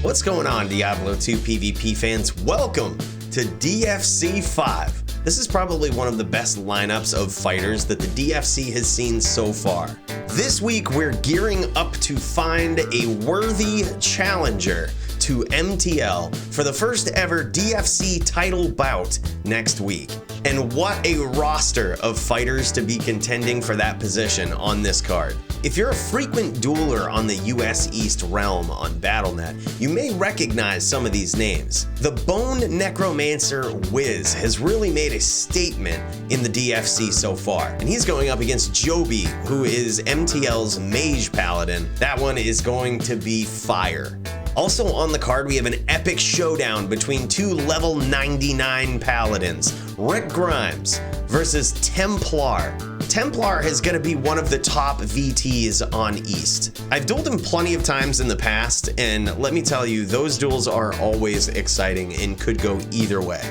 What's going on, Diablo 2 PvP fans? Welcome to DFC 5. This is probably one of the best lineups of fighters that the DFC has seen so far. This week, we're gearing up to find a worthy challenger to MTL for the first ever DFC Title Bout next week. And what a roster of fighters to be contending for that position on this card. If you're a frequent dueler on the US East realm on Battle.net, you may recognize some of these names. The Bone Necromancer Whis has really made a statement in the DFC so far, and he's going up against Joby, who is MTL's Mage Paladin. That one is going to be fire. Also on the card, we have an epic showdown between two level 99 paladins, Rick Grimes versus Templar. Templar is going to be one of the top VTs on East. I've dueled him plenty of times in the past, and let me tell you, those duels are always exciting and could go either way.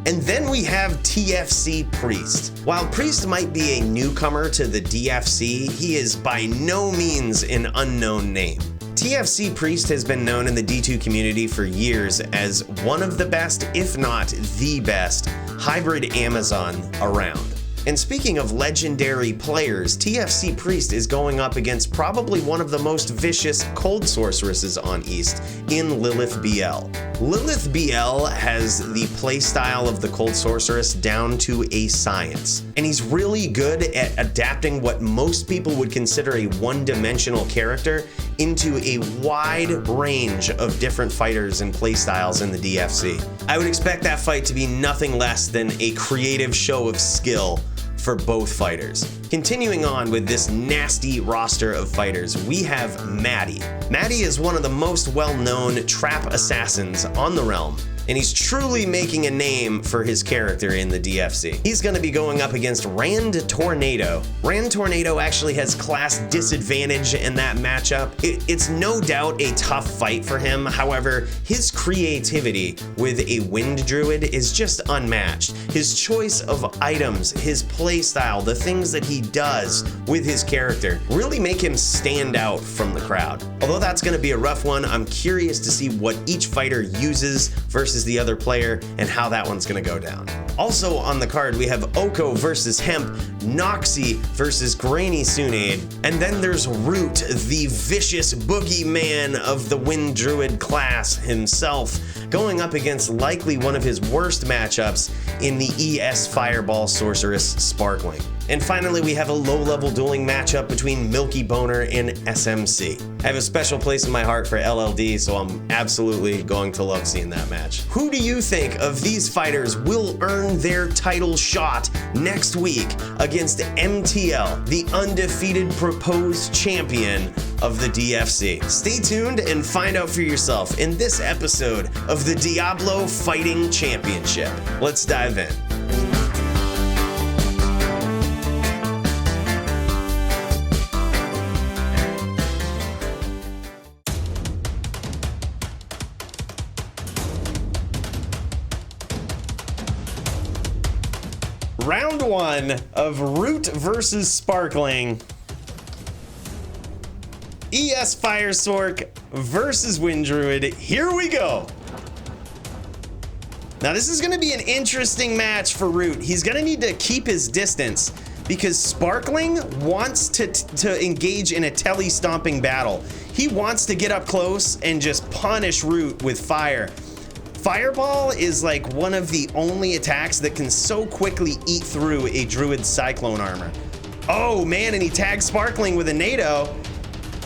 And then we have Tfc-Priest. While Priest might be a newcomer to the DFC, he is by no means an unknown name. Tfc-Priest has been known in the D2 community for years as one of the best, if not the best, hybrid Amazon around. And speaking of legendary players, Tfc-Priest is going up against probably one of the most vicious cold sorceresses on East in Lilith-BL. Lilith-BL has the playstyle of the cold sorceress down to a science, and he's really good at adapting what most people would consider a one-dimensional character into a wide range of different fighters and playstyles in the DFC. I would expect that fight to be nothing less than a creative show of skill for both fighters. Continuing on with this nasty roster of fighters, we have Maty. Maty is one of the most well-known trap assassins on the realm, and he's truly making a name for his character in the DFC. He's gonna be going up against Rand Tornado. Rand Tornado actually has class disadvantage in that matchup. It's no doubt a tough fight for him. However, his creativity with a Wind Druid is just unmatched. His choice of items, his playstyle, the things that he does with his character really make him stand out from the crowd. Although that's gonna be a rough one, I'm curious to see what each fighter uses versus the other player and how that one's gonna go down. Also on the card, we have Oko versus Hemp, NOXI versus Granny-Tsunade, and then there's Root, the vicious boogeyman of the Wind Druid class himself, going up against likely one of his worst matchups in the ES Fireball Sorceress Sparkling. And finally, we have a low-level dueling matchup between MilkyBoner and SMC. I have a special place in my heart for LLD, so I'm absolutely going to love seeing that match. Who do you think of these fighters will earn their title shot next week against MTL, the undefeated proposed champion of the DFC? Stay tuned and find out for yourself in this episode of the Diablo Fighting Championship. Let's dive in. Round one of Root versus Sparkling. ES Fire Sork versus Wind Druid. Here we go. Now this is gonna be an interesting match for Root. He's gonna need to keep his distance because Sparkling wants to engage in a telly-stomping battle. He wants to get up close and just punish Root with fire. Fireball is like one of the only attacks that can so quickly eat through a Druid's Cyclone armor. Oh man, and he tags Sparkling with a NATO.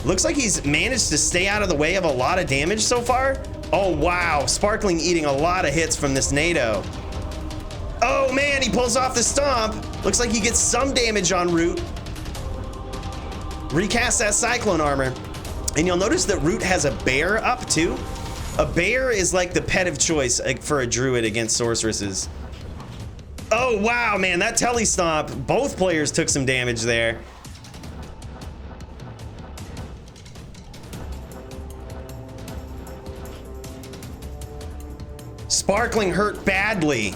Looks like he's managed to stay out of the way of a lot of damage so far. Oh wow, Sparkling eating a lot of hits from this NATO. Oh man, he pulls off the stomp. Looks like he gets some damage on Root. Recast that Cyclone armor. And you'll notice that Root has a bear up too. A bear is like the pet of choice for a Druid against sorceresses. Oh wow, man, that telly stomp. Both players took some damage there. Sparkling hurt badly.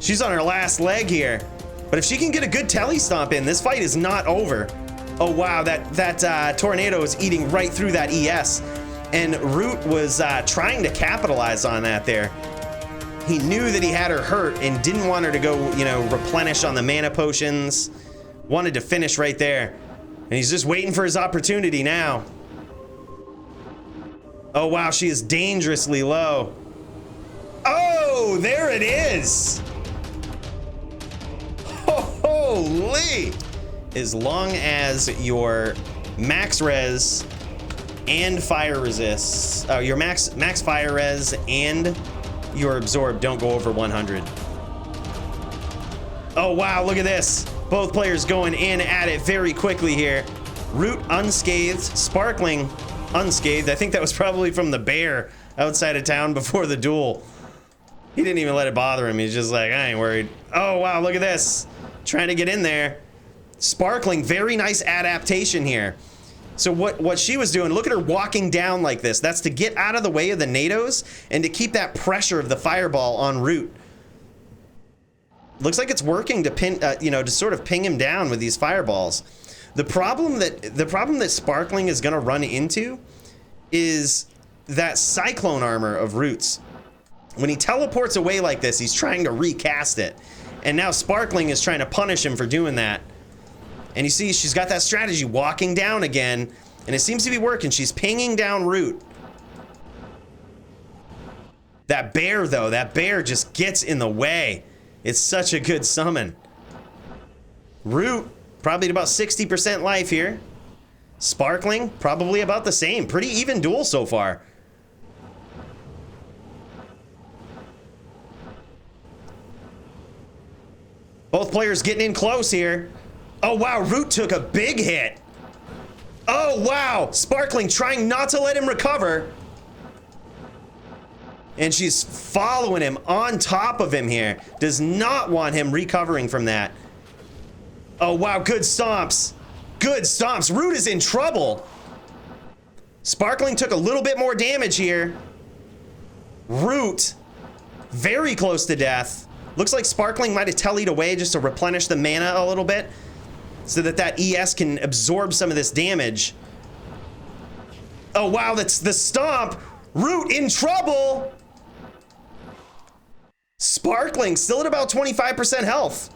She's on her last leg here. But if she can get a good telly stomp in, this fight is not over. Oh wow, that tornado is eating right through that ES. And Root was trying to capitalize on that there. He knew that he had her hurt and didn't want her to go, you know, replenish on the mana potions. Wanted to finish right there. And he's just waiting for his opportunity now. Oh, wow, she is dangerously low. Oh, there it is. Holy. As long as your max res and fire resists, your max fire res and your absorb don't go over 100. Oh, wow, look at this. Both players going in at it very quickly here. Root unscathed, Sparkling unscathed. I think that was probably from the bear outside of town before the duel. He didn't even let it bother him. He's just like, I ain't worried. Oh, wow, look at this. Trying to get in there. Sparkling, very nice adaptation here. So what she was doing, look at her walking down like this. That's to get out of the way of the NATOs and to keep that pressure of the fireball on Root. Looks like it's working to pin, you know, to sort of ping him down with these fireballs. The problem that Sparkling is going to run into is that cyclone armor of Root's. When he teleports away like this, he's trying to recast it. And now Sparkling is trying to punish him for doing that. And you see, she's got that strategy, walking down again, and it seems to be working. She's pinging down Root. That bear, though, that bear just gets in the way. It's such a good summon. Root, probably at about 60% life here. Sparkling, probably about the same. Pretty even duel so far. Both players getting in close here. Oh, wow, Root took a big hit. Oh, wow, Sparkling trying not to let him recover. And she's following him on top of him here. Does not want him recovering from that. Oh, wow, good stomps. Good stomps. Root is in trouble. Sparkling took a little bit more damage here. Root, very close to death. Looks like Sparkling might have tellied away just to replenish the mana a little bit so that ES can absorb some of this damage. Oh, wow, that's the stomp. Root in trouble. Sparkling still at about 25% health.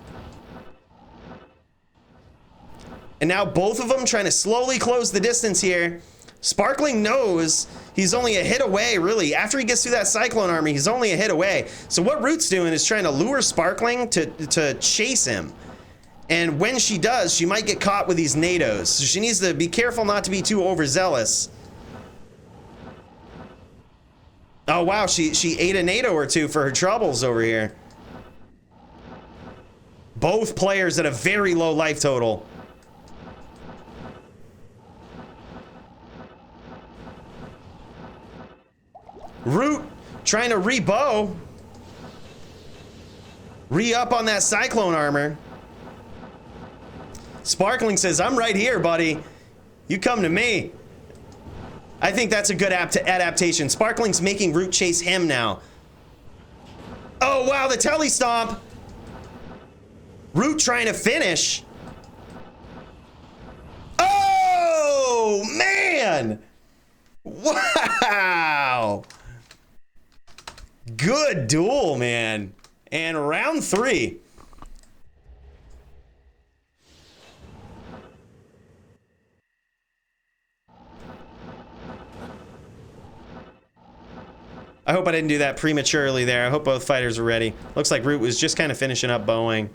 And now both of them trying to slowly close the distance here. Sparkling knows he's only a hit away, really. After he gets through that Cyclone armor, he's only a hit away. So what Root's doing is trying to lure Sparkling to chase him. And when she does, she might get caught with these NATOs. So she needs to be careful not to be too overzealous. Oh, wow, she ate a NATO or two for her troubles over here. Both players at a very low life total. Root trying to re-bow. Re-up on that Cyclone armor. Sparkling says, I'm right here, buddy. You come to me. I think that's a good adaptation. Sparkling's making Root chase him now. Oh, wow, the telly stomp. Root trying to finish. Oh, man. Wow. Good duel, man. And round 3. I hope I didn't do that prematurely there. I hope both fighters are ready. Looks like Root was just kind of finishing up bowing.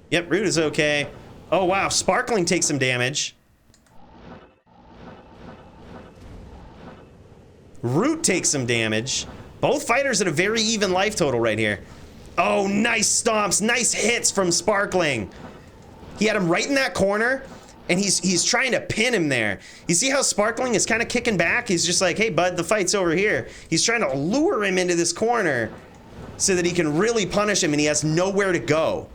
Yep, Root is okay. Oh, wow, Sparkling takes some damage. Root takes some damage. Both fighters at a very even life total right here. Oh, nice stomps, nice hits from Sparkling. He had him right in that corner, and he's trying to pin him there. You see how Sparkling is kind of kicking back? He's just like, hey, bud, the fight's over here. He's trying to lure him into this corner so that he can really punish him, and he has nowhere to go.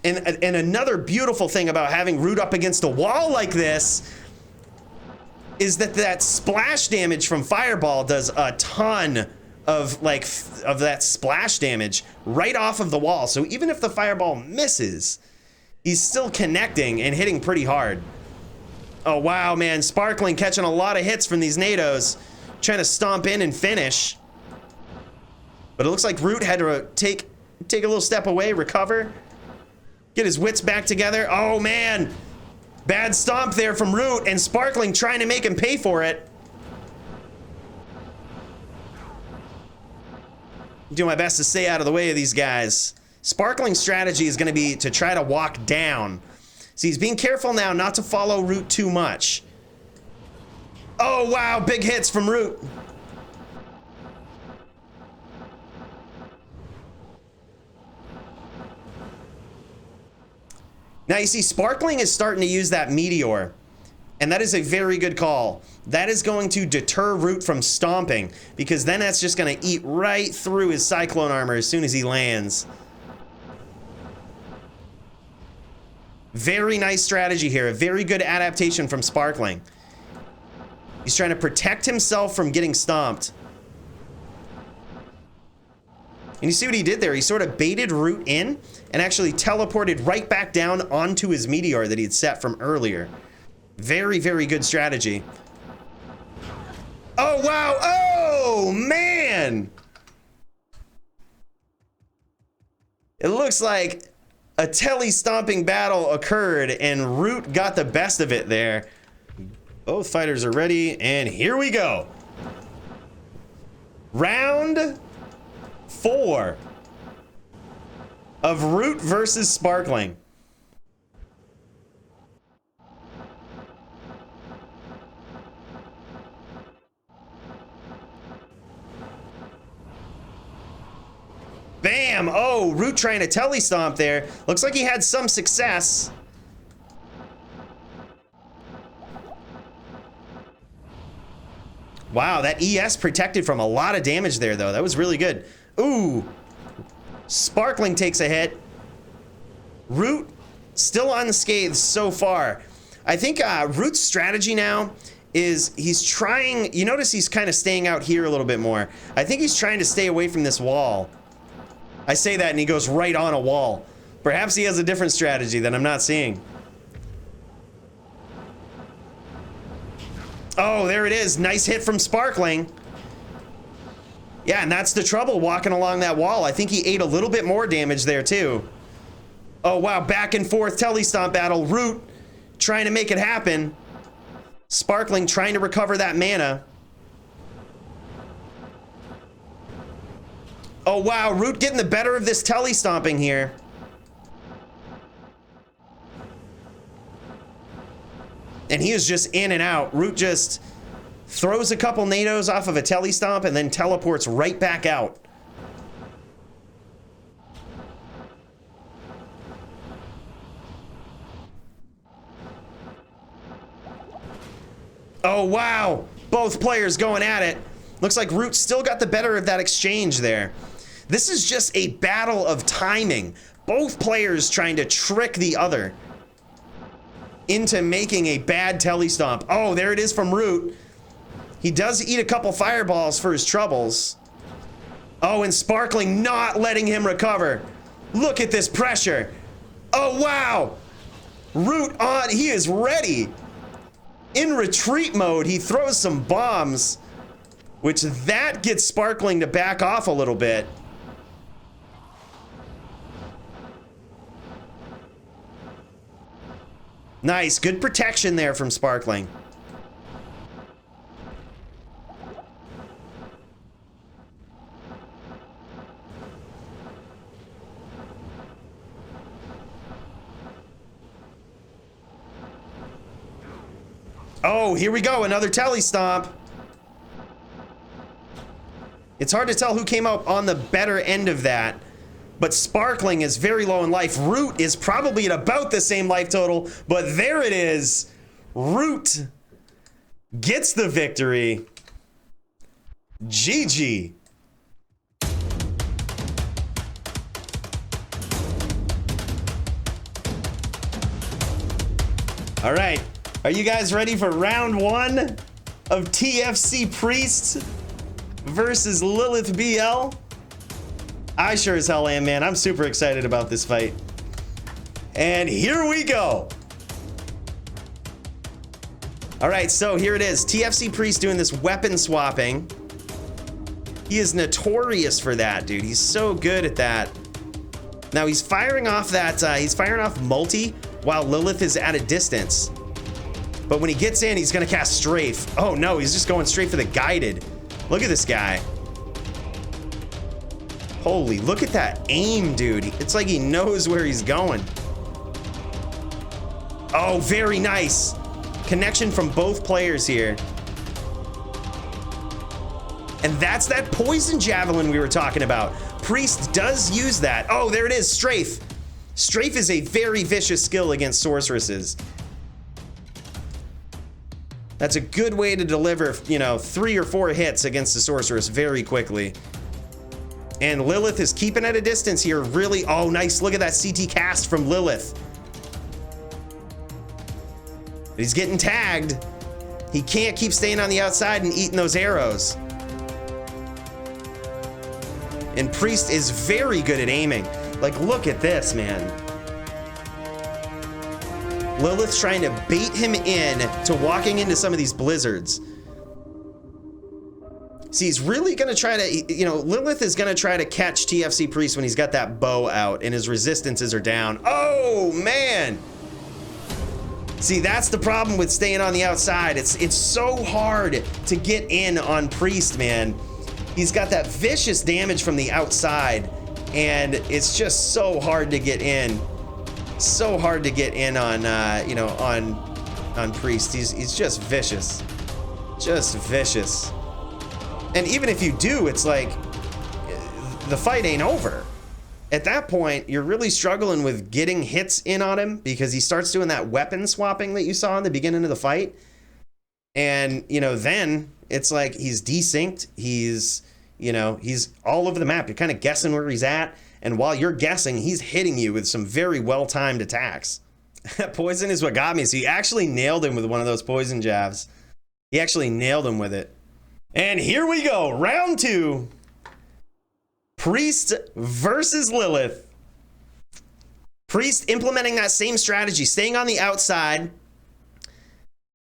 And another beautiful thing about having Root up against a wall like this is that splash damage from Fireball does a ton of of that splash damage right off of the wall. So even if the fireball misses, he's still connecting and hitting pretty hard. Oh wow, man, Sparkling catching a lot of hits from these nados, trying to stomp in and finish. But it looks like Root had to take a little step away, recover, get his wits back together. Oh man, bad stomp there from Root, and Sparkling trying to make him pay for it. Do my best to stay out of the way of these guys. Sparkling's strategy is going to be to try to walk down. See, he's being careful now not to follow Root too much. Oh wow, big hits from Root. Now you see, Sparkling is starting to use that Meteor, and that is a very good call. That is going to deter Root from stomping, because then that's just going to eat right through his Cyclone armor as soon as he lands. Very nice strategy here, a very good adaptation from Sparkling. He's trying to protect himself from getting stomped. And you see what he did there? He sort of baited Root in and actually teleported right back down onto his Meteor that he had set from earlier. Very, very good strategy. Oh, wow. Oh, man. It looks like a telly-stomping battle occurred and Root got the best of it there. Both fighters are ready, and here we go. Round 4 of Root versus Sparkling. Bam! Oh, Root trying to telly stomp there. Looks like he had some success. Wow, that ES protected from a lot of damage there, though. That was really good. Ooh. Sparkling takes a hit. Root still unscathed so far. I think Root's strategy now is he's trying... You notice he's kind of staying out here a little bit more. I think he's trying to stay away from this wall. I say that and he goes right on a wall. Perhaps he has a different strategy that I'm not seeing. Oh, there it is. Nice hit from Sparkling. Yeah, and that's the trouble walking along that wall. I think he ate a little bit more damage there too. Oh wow, back and forth telestomp battle. Root trying to make it happen. Sparkling trying to recover that mana. Oh wow, Root getting the better of this telestomping here. And he is just in and out. Root just throws a couple nados off of a telestomp and then teleports right back out. Oh wow, both players going at it. Looks like Root still got the better of that exchange there. This is just a battle of timing. Both players trying to trick the other into making a bad telestomp. Oh, there it is from Root. He does eat a couple fireballs for his troubles. Oh, and Sparkling not letting him recover. Look at this pressure. Oh, wow. Root on, he is ready. In retreat mode, he throws some bombs, which that gets Sparkling to back off a little bit. Nice, good protection there from Sparkling. Oh, here we go, another telestomp. It's hard to tell who came out on the better end of that, but Sparkling is very low in life. Root is probably at about the same life total, but there it is. Root gets the victory. GG. All right, are you guys ready for round 1 of TFC-Priest? versus Lilith-BL. I sure as hell am, man. I'm super excited about this fight. And here we go. All right, so here it is. Tfc-Priest doing this weapon swapping. He is notorious for that, dude. He's so good at that. Now he's firing off that, he's firing off multi while Lilith is at a distance. But when he gets in, he's gonna cast strafe. Oh no, he's just going straight for the guided. Look at this guy. Holy, look at that aim, dude. It's like he knows where he's going. Oh, very nice. Connection from both players here. And that's that poison javelin we were talking about. Priest does use that. Oh, there it is, strafe. Strafe is a very vicious skill against sorceresses. That's a good way to deliver, you know, 3 or 4 hits against a sorceress very quickly. And Lilith is keeping at a distance here, really. Oh, nice. Look at that CT cast from Lilith. He's getting tagged. He can't keep staying on the outside and eating those arrows. And Priest is very good at aiming. Like, look at this, man. Lilith's trying to bait him in to walking into some of these blizzards. See, he's really gonna try to, you know, Lilith is gonna try to catch Tfc-Priest when he's got that bow out and his resistances are down. Oh, man. See, that's the problem with staying on the outside. It's so hard to get in on Priest, man. He's got that vicious damage from the outside, and it's just so hard to get in. So hard to get in on, you know, on Priest. He's just vicious. Just vicious. And even if you do, it's like, the fight ain't over. At that point, you're really struggling with getting hits in on him because he starts doing that weapon swapping that you saw in the beginning of the fight. And, you know, then it's like he's desynced. He's, you know, he's all over the map. You're kind of guessing where he's at. And while you're guessing, he's hitting you with some very well-timed attacks. Poison is what got me. So he actually nailed him with one of those poison jabs. He actually nailed him with it. And here we go. Round 2. Priest versus Lilith. Priest implementing that same strategy, staying on the outside.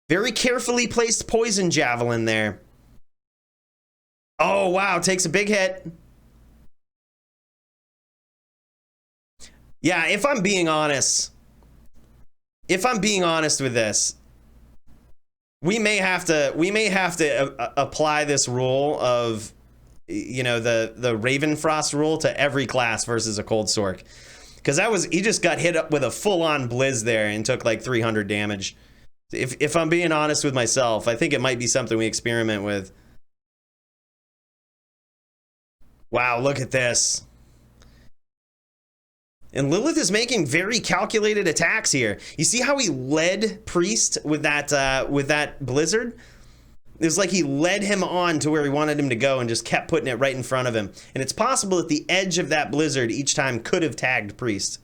Very carefully placed poison javelin there. Oh, wow. Takes a big hit. Yeah, if I'm being honest with this, we may have to apply this rule of, you know, the Ravenfrost rule to every class versus a Cold Sork. Because he just got hit up with a full-on blizz there and took like 300 damage. If I'm being honest with myself, I think it might be something we experiment with. Wow, look at this. And Lilith is making very calculated attacks here. You see how he led Priest with that blizzard? It was like he led him on to where he wanted him to go and just kept putting it right in front of him. And it's possible that the edge of that blizzard each time could have tagged Priest.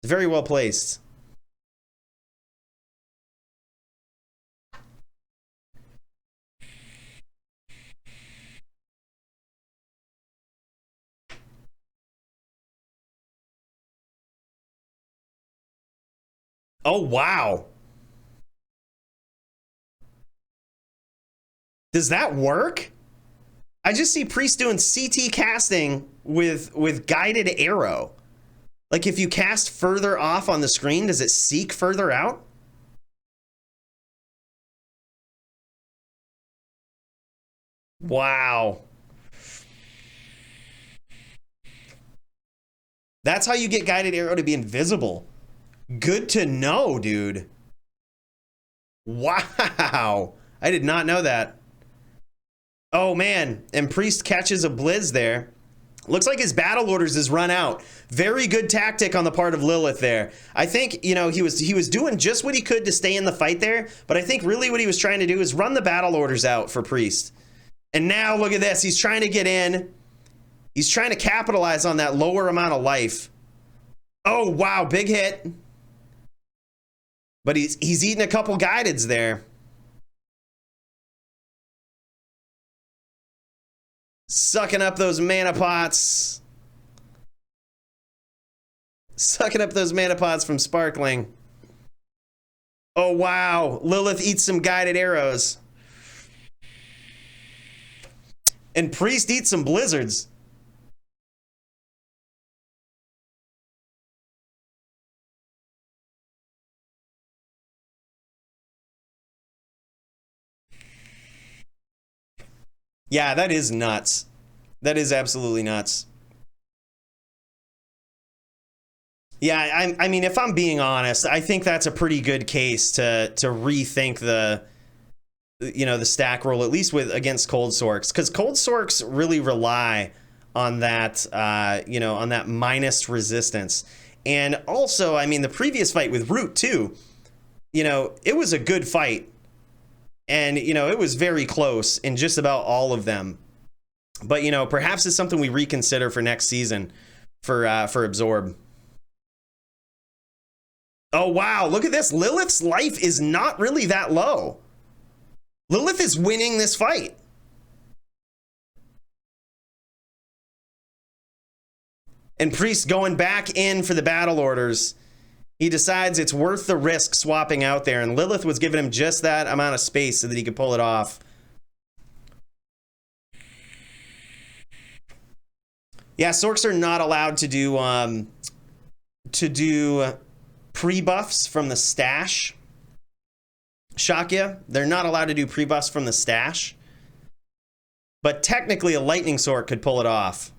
It's very well placed. Oh, wow. Does that work? I just see Priest doing CT casting with guided arrow. Like if you cast further off on the screen, does it seek further out? Wow. That's how you get guided arrow to be invisible. Good to know, dude. Wow. I did not know that. Oh, man. And Priest catches a blizz there. Looks like his battle orders is run out. Very good tactic on the part of Lilith there. I think, you know, he was doing just what he could to stay in the fight there, but I think really what he was trying to do is run the battle orders out for Priest. And now look at this. He's trying to get in. He's trying to capitalize on that lower amount of life. Oh, wow. Big hit. But he's eating a couple guideds there. Sucking up those mana pots. Sucking up those mana pots from Sparkling. Oh, wow. Lilith eats some guided arrows. And Priest eats some blizzards. Yeah, that is nuts. That is absolutely nuts. Yeah, I mean, if I'm being honest, I think that's a pretty good case to rethink the, you know, the stack roll, at least with against Cold Sorks, because Cold Sorks really rely on that, you know, on that minus resistance. And also, I mean, the previous fight with Root too, you know, it was a good fight. And, you know, it was very close in just about all of them. But, you know, perhaps it's something we reconsider for next season for Absorb. Oh, wow. Look at this. Lilith's life is not really that low. Lilith is winning this fight. And Priest going back in for the battle orders. He decides it's worth the risk swapping out there. And Lilith was giving him just that amount of space so that he could pull it off. Yeah, Sorks are not allowed to do pre-buffs from the stash. Shakya, they're not allowed to do pre-buffs from the stash. But technically a Lightning Sork could pull it off.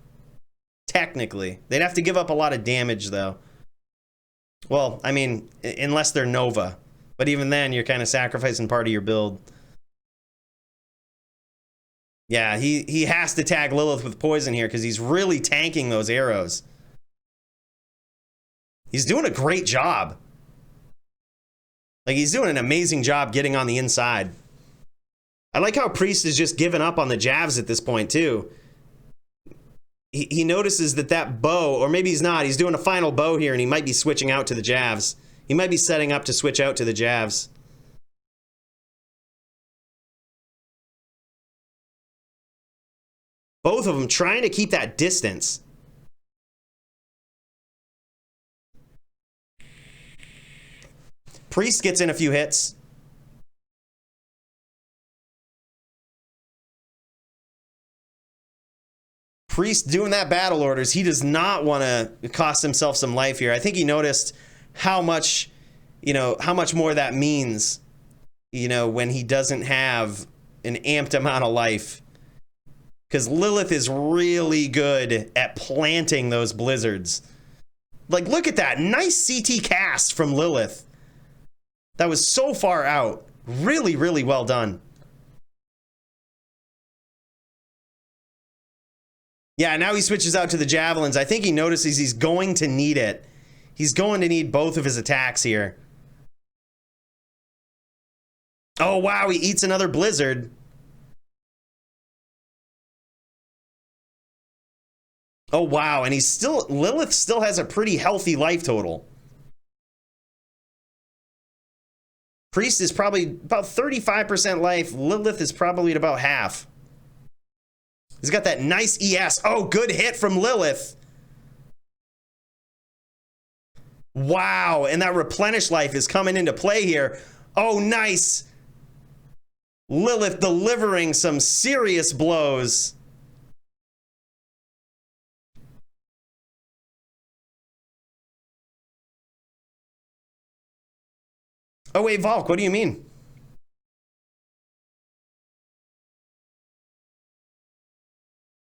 Technically. They'd have to give up a lot of damage though. Well, I mean, unless they're Nova. But even then, you're kind of sacrificing part of your build. Yeah, he has to tag Lilith with poison here because he's really tanking those arrows. He's doing a great job. Like, he's doing an amazing job getting on the inside. I like how Priest is just giving up on the jabs at this point, too. He notices that bow, or maybe he's not, he's doing a final bow here, and he might be switching out to the jabs. He might be setting up to switch out to the jabs. Both of them trying to keep that distance. Priest gets in a few hits. Priest doing that battle orders. He does not want to cost himself some life here. I think he noticed how much, you know, how much more that means, you know, when he doesn't have an amped amount of life. Because Lilith is really good at planting those blizzards. Like, look at that. Nice CT cast from Lilith. That was so far out. Really, really well done. Yeah, now he switches out to the javelins. I think he notices he's going to need it. He's going to need both of his attacks here. Oh, wow, he eats another blizzard. Oh, wow, and he's still, Lilith still has a pretty healthy life total. Priest is probably about 35% life. Lilith is probably at about half. He's got that nice ES. Oh, good hit from Lilith. Wow, and that replenish life is coming into play here. Oh, nice. Lilith delivering some serious blows. Oh, wait, Volk, what do you mean?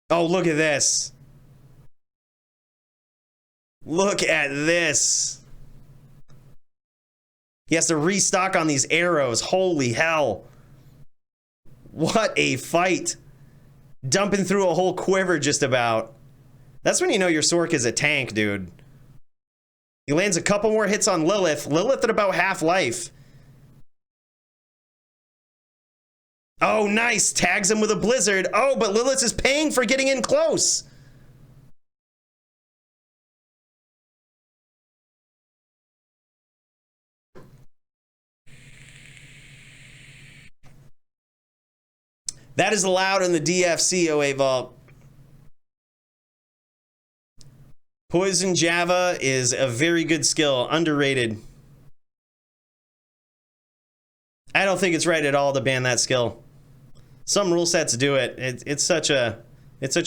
Oh, look at this. Look at this. He has to restock on these arrows. Holy hell. What a fight. Dumping through a whole quiver just about. That's when you know your Sork is a tank, dude. He lands a couple more hits on Lilith. Lilith at about half life. Oh, nice. Tags him with a blizzard. Oh, but Lilith is paying for getting in close. That is allowed in the DFC, OA Vault. Poison Java is a very good skill, underrated. I don't think it's right at all to ban that skill. Some rule sets do it. It's such a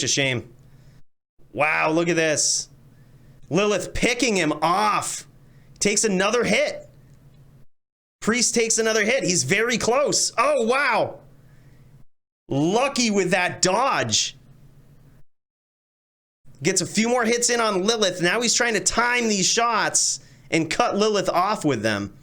shame. Wow, look at this. Lilith picking him off. Takes another hit. Priest takes another hit. He's very close. Oh, wow. Lucky with that dodge. Gets a few more hits in on Lilith. Now he's trying to time these shots and cut Lilith off with them.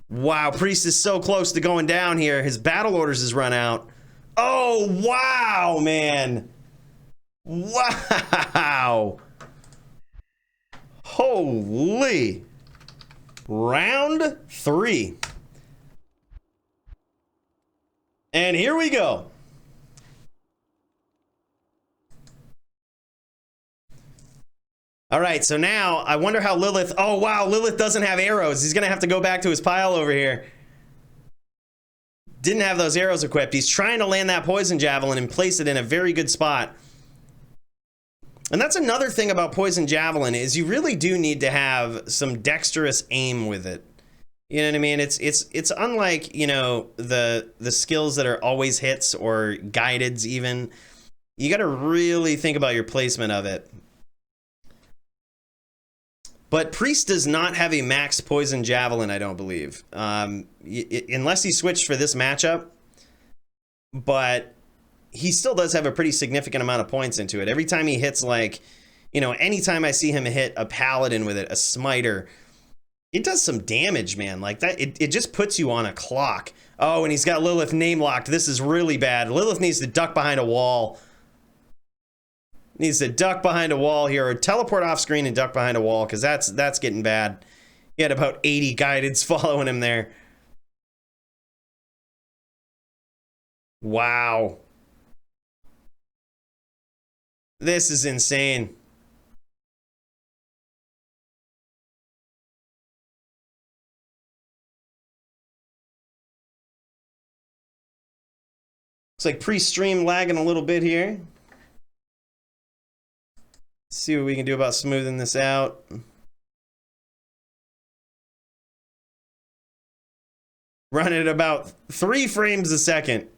Wow, Priest is so close to going down here. His battle orders has run out. Oh, wow, man. Wow. Holy. Round 3. And here we go. All right, so now I wonder how Lilith... Oh, wow, Lilith doesn't have arrows. He's going to have to go back to his pile over here. Didn't have those arrows equipped. He's trying to land that poison javelin and place it in a very good spot. And that's another thing about poison javelin is you really do need to have some dexterous aim with it. You know what I mean? It's unlike, you know, the skills that are always hits or guideds even. You got to really think about your placement of it. But Priest does not have a max poison javelin, I don't believe. Unless he switched for this matchup. But he still does have a pretty significant amount of points into it. Every time he hits, like, you know, anytime I see him hit a Paladin with it, a smiter, it does some damage, man. Like that, it just puts you on a clock. Oh, and he's got Lilith name locked. This is really bad. Lilith needs to duck behind a wall. Needs to duck behind a wall here, or teleport off screen and duck behind a wall, because that's getting bad. He had about 80 guideds following him there. Wow. This is insane. Looks like pre-stream lagging a little bit here. See what we can do about smoothing this out. Run at about 3 frames a second.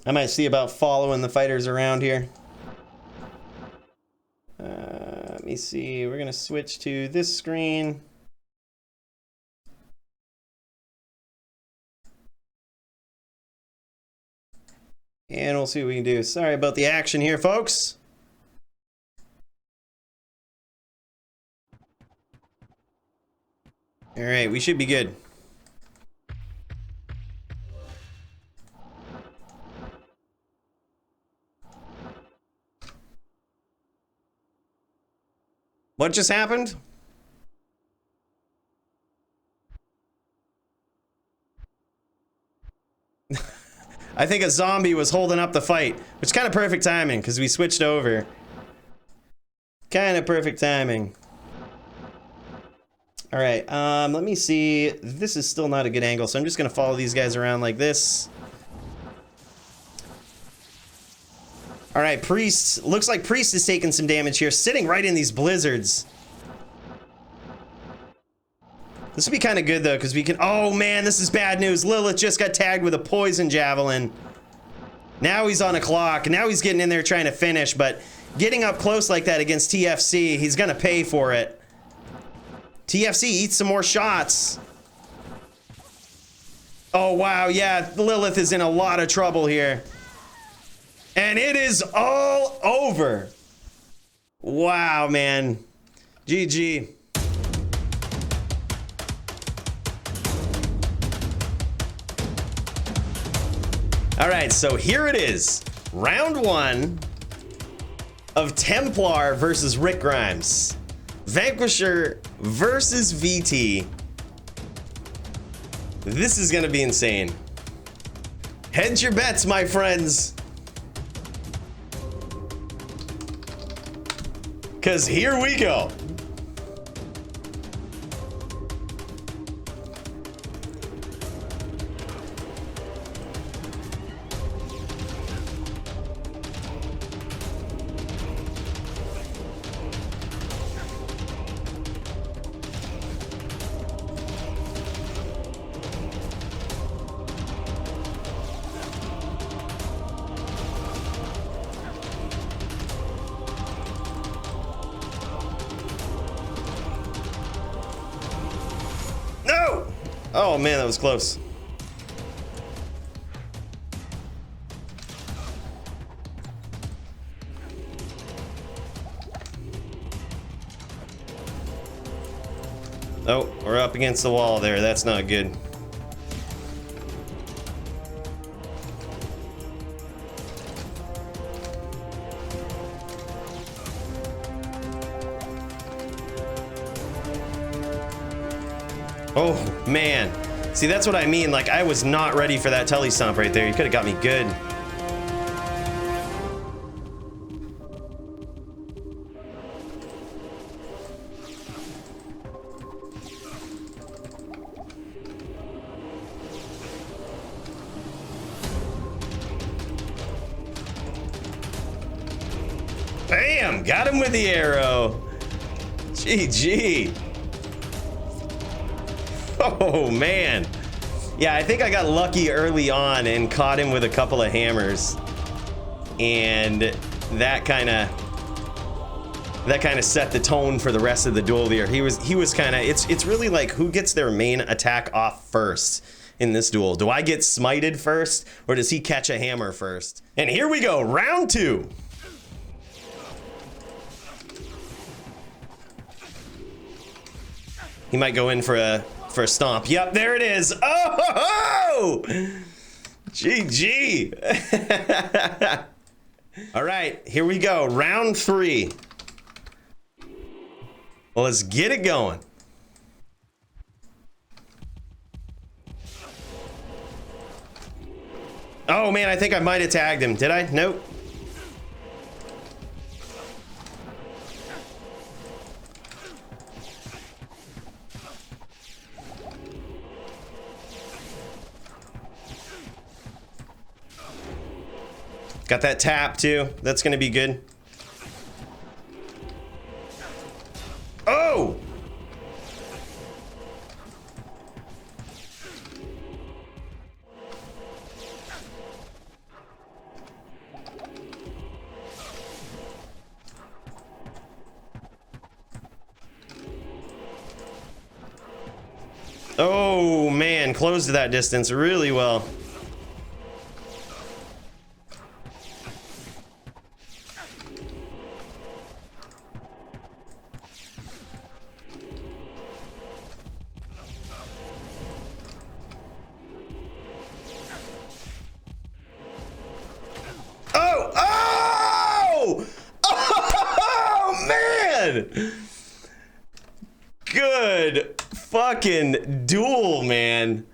I might see about following the fighters around here. Let me see. We're going to switch to this screen. And we'll see what we can do. Sorry about the action here, folks. All right, we should be good. What just happened? I think a zombie was holding up the fight, which is kind of perfect timing because we switched over. Kind of perfect timing. All right, let me see. This is still not a good angle, so I'm just going to follow these guys around like this. All right, Priest. Looks like Priest is taking some damage here, sitting right in these blizzards. This would be kind of good, though, because we can... Oh, man, this is bad news. Lilith just got tagged with a poison javelin. Now he's on a clock. Now he's getting in there trying to finish, but getting up close like that against TFC, he's going to pay for it. TFC eats some more shots. Oh, wow, yeah, Lilith is in a lot of trouble here. And it is all over. Wow, man. GG. All right, so here it is. Round 1 of Templar versus Rick Grimes. Vanquisher versus VT. This is gonna be insane. Hedge your bets, my friends. Because here we go. Oh man, that was close. Oh, we're up against the wall there. That's not good. Oh, man. See, that's what I mean. Like, I was not ready for that telly stomp right there. You could have got me good. Bam! Got him with the arrow. GG. Oh, man. Yeah, I think I got lucky early on and caught him with a couple of hammers. And that kind of set the tone for the rest of the duel there. He was kind of, it's really like who gets their main attack off first in this duel. Do I get smited first or does he catch a hammer first? And here we go, round 2. He might go in for a stomp. Yep, there it is. Oh, GG. All right, here we go. Round 3. Well, let's get it going. Oh man, I think I might have tagged him. Did I? Nope. Got that tap too. That's gonna be good. Oh! Oh man, closed that distance really well. Good fucking duel, man.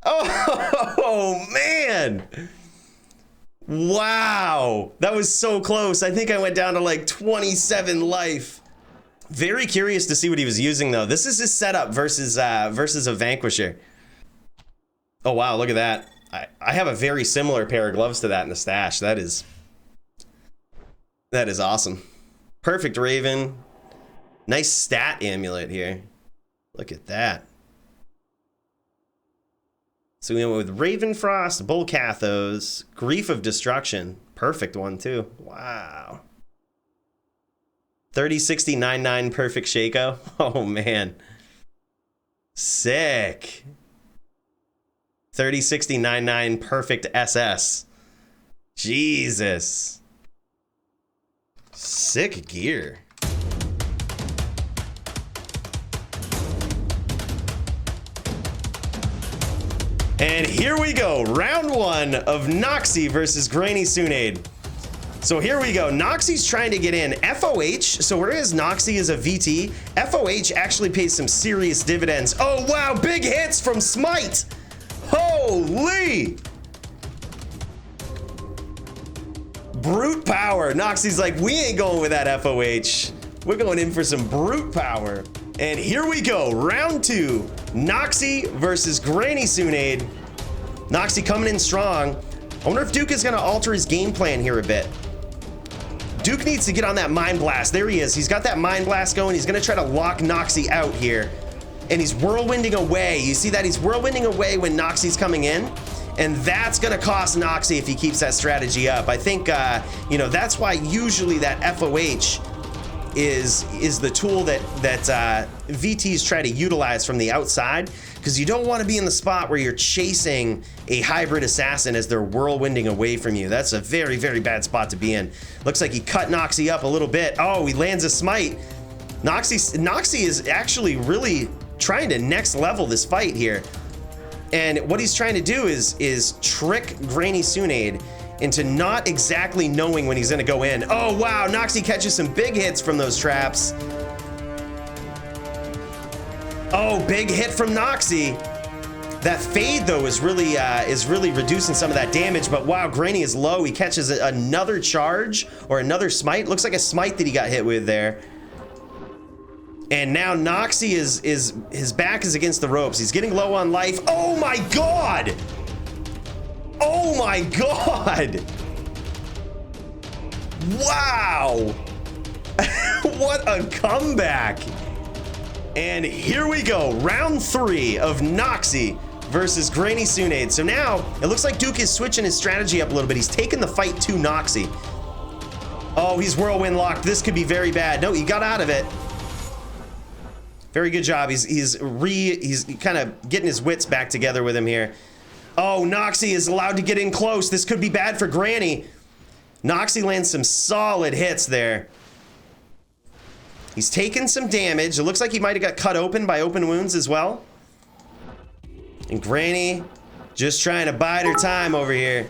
Oh man. Wow. That was so close. I think I went down to like 27 life. Very curious to see what he was using though. This is his setup versus a Vanquisher. Oh wow, look at that. I have a very similar pair of gloves to that in the stash. That is awesome. Perfect Raven. Nice stat amulet here. Look at that. So we went with Raven Frost, Bull Cathos, Grief of Destruction. Perfect one too. Wow. 30-60-99 perfect Shaco. Oh man. Sick. 30-60-99 perfect SS. Jesus. Sick gear. And here we go, round 1 of NOXI versus Granny-Tsunade. So here we go, NOXI's trying to get in. FOH, so whereas NOXI is a VT, FOH actually pays some serious dividends. Oh wow, big hits from Smite. Holy! Brute power. NOXI's like, we ain't going with that FOH. We're going in for some brute power. And here we go, round 2. NOXI versus Granny-Tsunade. NOXI coming in strong. I wonder if Duke is gonna alter his game plan here a bit. Duke needs to get on that Mind Blast. There he is. He's got that Mind Blast going. He's gonna try to lock NOXI out here. And he's whirlwinding away. You see that? He's whirlwinding away when NOXI's coming in. And that's gonna cost NOXI if he keeps that strategy up. I think, you know, that's why usually that FOH is the tool that VTs try to utilize from the outside, because you don't want to be in the spot where you're chasing a hybrid assassin as they're whirlwinding away from you. That's a very, very bad spot to be in. Looks like he cut NOXI up a little bit. Oh, he lands a smite. NOXI is actually really trying to next level this fight here. And what he's trying to do is trick Granny-Tsunade into not exactly knowing when he's gonna go in. Oh wow, NOXI catches some big hits from those traps. Oh, big hit from NOXI. That fade though is really reducing some of that damage, but wow, Granny is low. He catches another charge or another smite. Looks like a smite that he got hit with there. And now NOXI is his back is against the ropes. He's getting low on life. Oh my god! Oh my god! Wow! What a comeback! And here we go, round 3 of NOXI versus Granny-Tsunade. So now it looks like Duke is switching his strategy up a little bit. He's taking the fight to NOXI. Oh, he's whirlwind locked. This could be very bad. No, he got out of it. Very good job. He's kind of getting his wits back together with him here. Oh, NOXI is allowed to get in close. This could be bad for Granny. NOXI lands some solid hits there. He's taken some damage. It looks like he might have got cut open by open wounds as well. And Granny just trying to bide her time over here.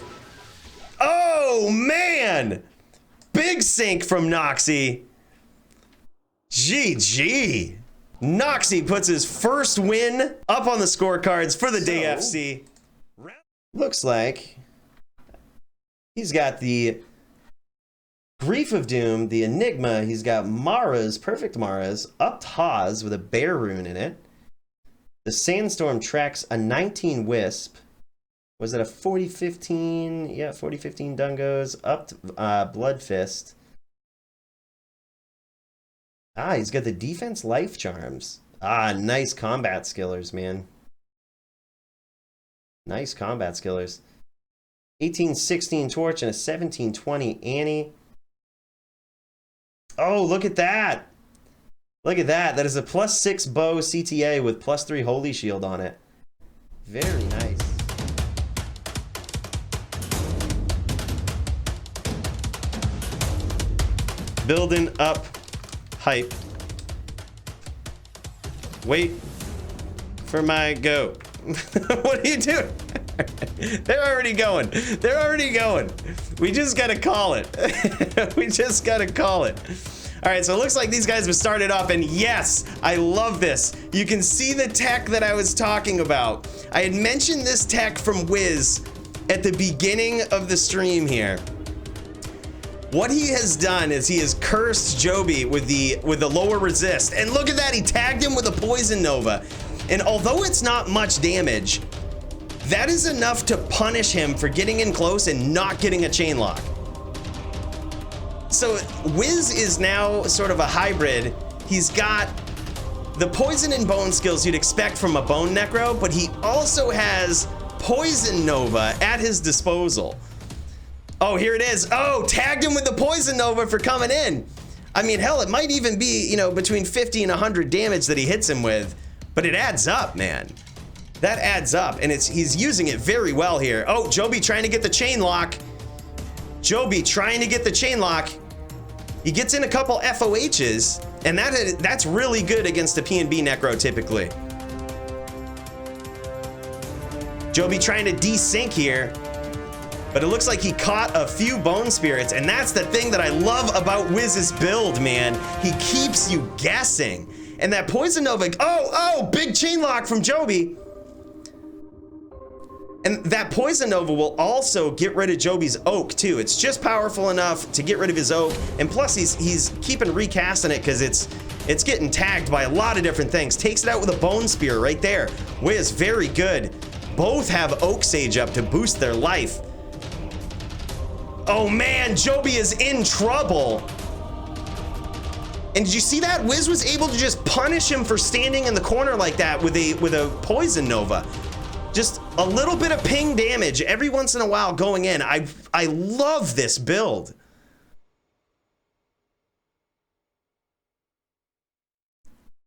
Oh, man! Big sink from NOXI. GG. NOXI puts his first win up on the scorecards for the DFC. Looks like he's got the Grief of Doom, the Enigma. He's got Mara's, perfect Mara's, Upped Haws with a bear rune in it. The Sandstorm tracks a 19 Wisp. Was it a 40-15? Yeah, 40-15 Dungos. Upped Blood Fist. Ah, he's got the Defense Life Charms. Ah, nice combat skillers, man. Nice combat skillers. 18-16 Torch and a 17-20 Annie. Oh, look at that. Look at that. That is a +6 bow CTA with +3 Holy Shield on it. Very nice. Building up hype. Wait for my go. What are you doing? They're already going. They're already going. We just gotta call it. We just gotta call it. All right, so it looks like these guys have started up, and yes, I love this. You can see the tech that I was talking about. I had mentioned this tech from Whis at the beginning of the stream here. What he has done is he has cursed Joby with the lower resist, and look at that, he tagged him with a Poison Nova. And although it's not much damage, that is enough to punish him for getting in close and not getting a chain lock. So Whis is now sort of a hybrid. He's got the poison and bone skills you'd expect from a bone necro, but he also has Poison Nova at his disposal. Oh, here it is. Oh, tagged him with the Poison Nova for coming in. I mean, hell, it might even be, you know, between 50 and 100 damage that he hits him with, but it adds up, man. That adds up, and he's using it very well here. Oh, Joby trying to get the chain lock. Joby trying to get the chain lock. He gets in a couple FOHs, and that's really good against a PNB Necro typically. Joby trying to desync here, but it looks like he caught a few Bone Spirits, and that's the thing that I love about Whis's build, man. He keeps you guessing. And that Poison Nova, oh, big chain lock from Joby. And that Poison Nova will also get rid of Joby's Oak too. It's just powerful enough to get rid of his Oak, and plus he's keeping recasting it because it's getting tagged by a lot of different things. Takes it out with a Bone Spear right there. Whis, very good. Both have Oak Sage up to boost their life. Oh man, Joby is in trouble. And did you see that? Whis was able to just punish him for standing in the corner like that with a Poison Nova. Just a little bit of ping damage every once in a while going in. I love this build.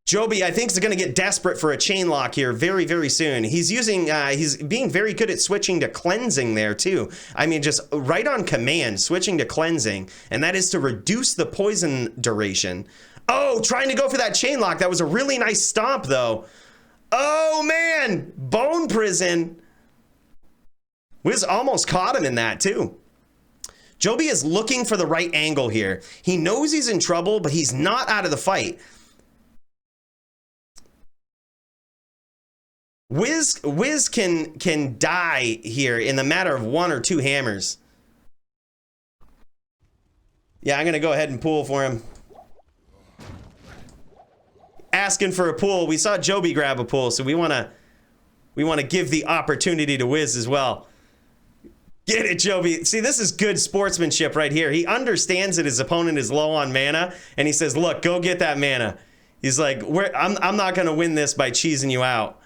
Joby, I think, is going to get desperate for a chain lock here very, very soon. He's using, he's being very good at switching to cleansing there too. I mean, just right on command, switching to cleansing, and that is to reduce the poison duration. Oh, trying to go for that chain lock. That was a really nice stomp though. Oh man, bone prison. Whis almost caught him in that too. Joby is looking for the right angle here. He knows he's in trouble, but he's not out of the fight. Whis can die here in the matter of 1 or 2 hammers. Yeah, I'm gonna go ahead and pull for him. Asking for a pull. We saw Joby grab a pull, so we wanna give the opportunity to Whis as well. Get it, Joby. See, this is good sportsmanship right here. He understands that his opponent is low on mana, and he says, look, go get that mana. He's like, I'm not gonna win this by cheesing you out.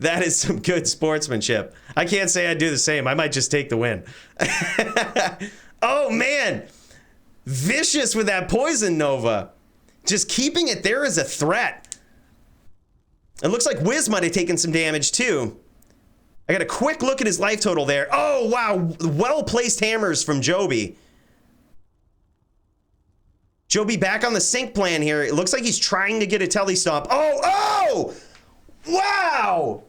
That is some good sportsmanship. I can't say I'd do the same. I might just take the win. Oh, man. Vicious with that poison nova. Just keeping it there as a threat. It looks like Whis might have taken some damage, too. I got a quick look at his life total there. Oh, wow. Well-placed hammers from Joby. Joby back on the sync plan here. It looks like he's trying to get a telly stomp. Oh! Wow!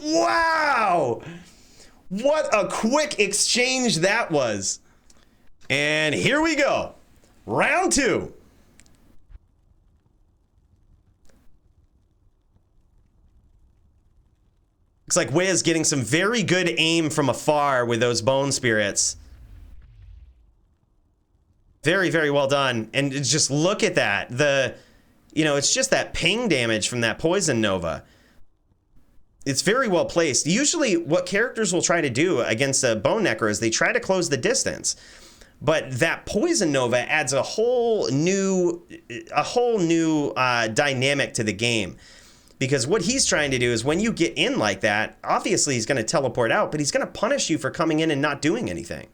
Wow! What a quick exchange that was. And here we go. Round 2. Looks like Whis getting some very good aim from afar with those bone spirits. Very, very well done. And just look at that. It's just that ping damage from that poison nova. It's very well placed. Usually what characters will try to do against a bone necro is they try to close the distance. But that poison nova adds a whole new dynamic to the game. Because what he's trying to do is when you get in like that, obviously he's going to teleport out, but he's going to punish you for coming in and not doing anything.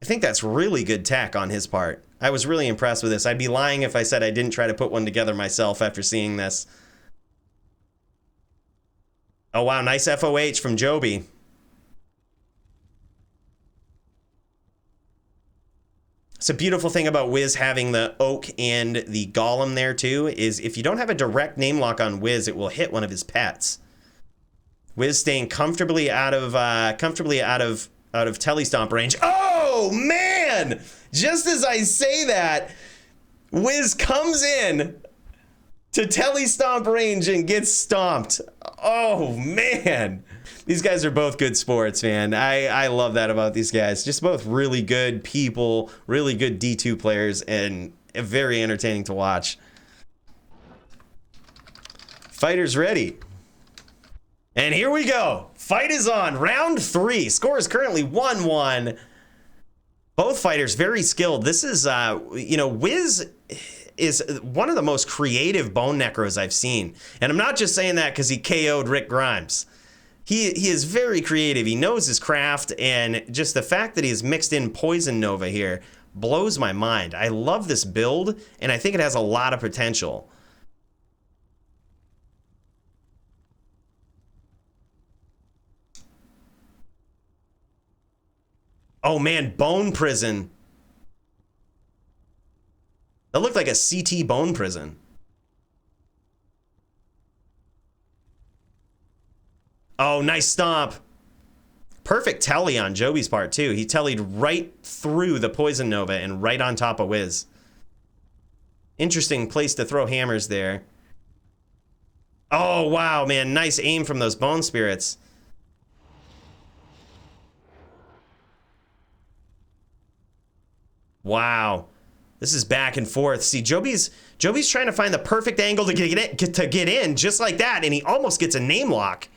I think that's really good tech on his part. I was really impressed with this. I'd be lying if I said I didn't try to put one together myself after seeing this. Oh, wow. Nice FOH from Joby. It's a beautiful thing about Whis having the oak and the golem there too, is if you don't have a direct name lock on Whis, it will hit one of his pets. Whis staying comfortably out of telly stomp range. Oh man! Just as I say that, Whis comes in to telly stomp range and gets stomped. Oh man. These guys are both good sports, man. I love that about these guys. Just both really good people, really good D2 players, and very entertaining to watch. Fighters ready. And here we go. Fight is on. Round 3. Score is currently 1-1. Both fighters very skilled. This is, Whis is one of the most creative bone necros I've seen. And I'm not just saying that because he KO'd Rick Grimes. He is very creative. He knows his craft, and just the fact that he has mixed in Poison Nova here blows my mind. I love this build, and I think it has a lot of potential. Oh man, Bone Prison. That looked like a CT Bone Prison. Oh, nice stomp. Perfect telly on Joby's part, too. He tellied right through the Poison Nova and right on top of Whis. Interesting place to throw hammers there. Oh, wow, man. Nice aim from those Bone Spirits. Wow. This is back and forth. See, Joby's trying to find the perfect angle to get in, just like that, and he almost gets a name lock.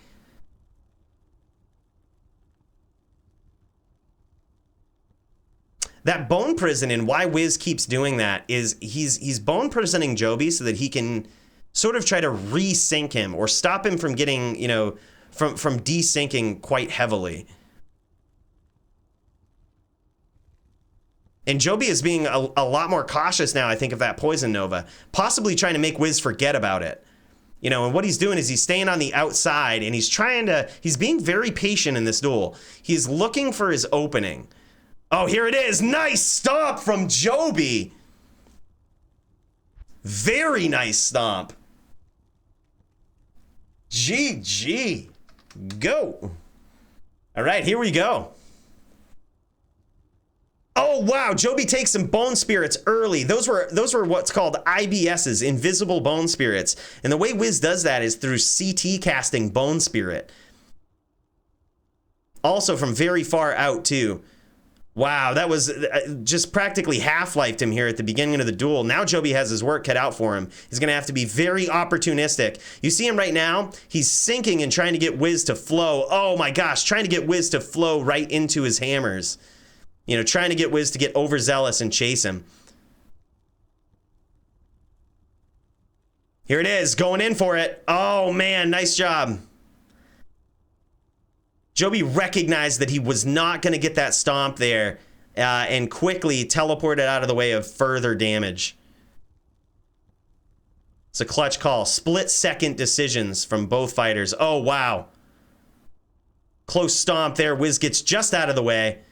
That bone prison, and why Whis keeps doing that is he's bone prisoning Joby so that he can sort of try to resync him or stop him from getting, from desyncing quite heavily. And Joby is being a lot more cautious now, I think, of that Poison Nova. Possibly trying to make Whis forget about it. You know, and what he's doing is he's staying on the outside, and he's being very patient in this duel. He's looking for his opening. Oh, here it is. Nice stomp from Joby. Very nice stomp. GG. Go. All right, here we go. Oh, wow. Joby takes some bone spirits early. Those were what's called IBSs, invisible bone spirits. And the way Whis does that is through CT casting bone spirit. Also from very far out, too. Wow, that was just practically half-lifed him here at the beginning of the duel. Now Joby has his work cut out for him. He's going to have to be very opportunistic. You see him right now? He's sinking and trying to get Whis to flow. Oh my gosh, trying to get Whis to flow right into his hammers. You know, trying to get Whis to get overzealous and chase him. Here it is, going in for it. Oh man, nice job. Joby recognized that he was not going to get that stomp there and quickly teleported out of the way of further damage. It's a clutch call. Split-second decisions from both fighters. Oh, wow. Close stomp there. Whis gets just out of the way.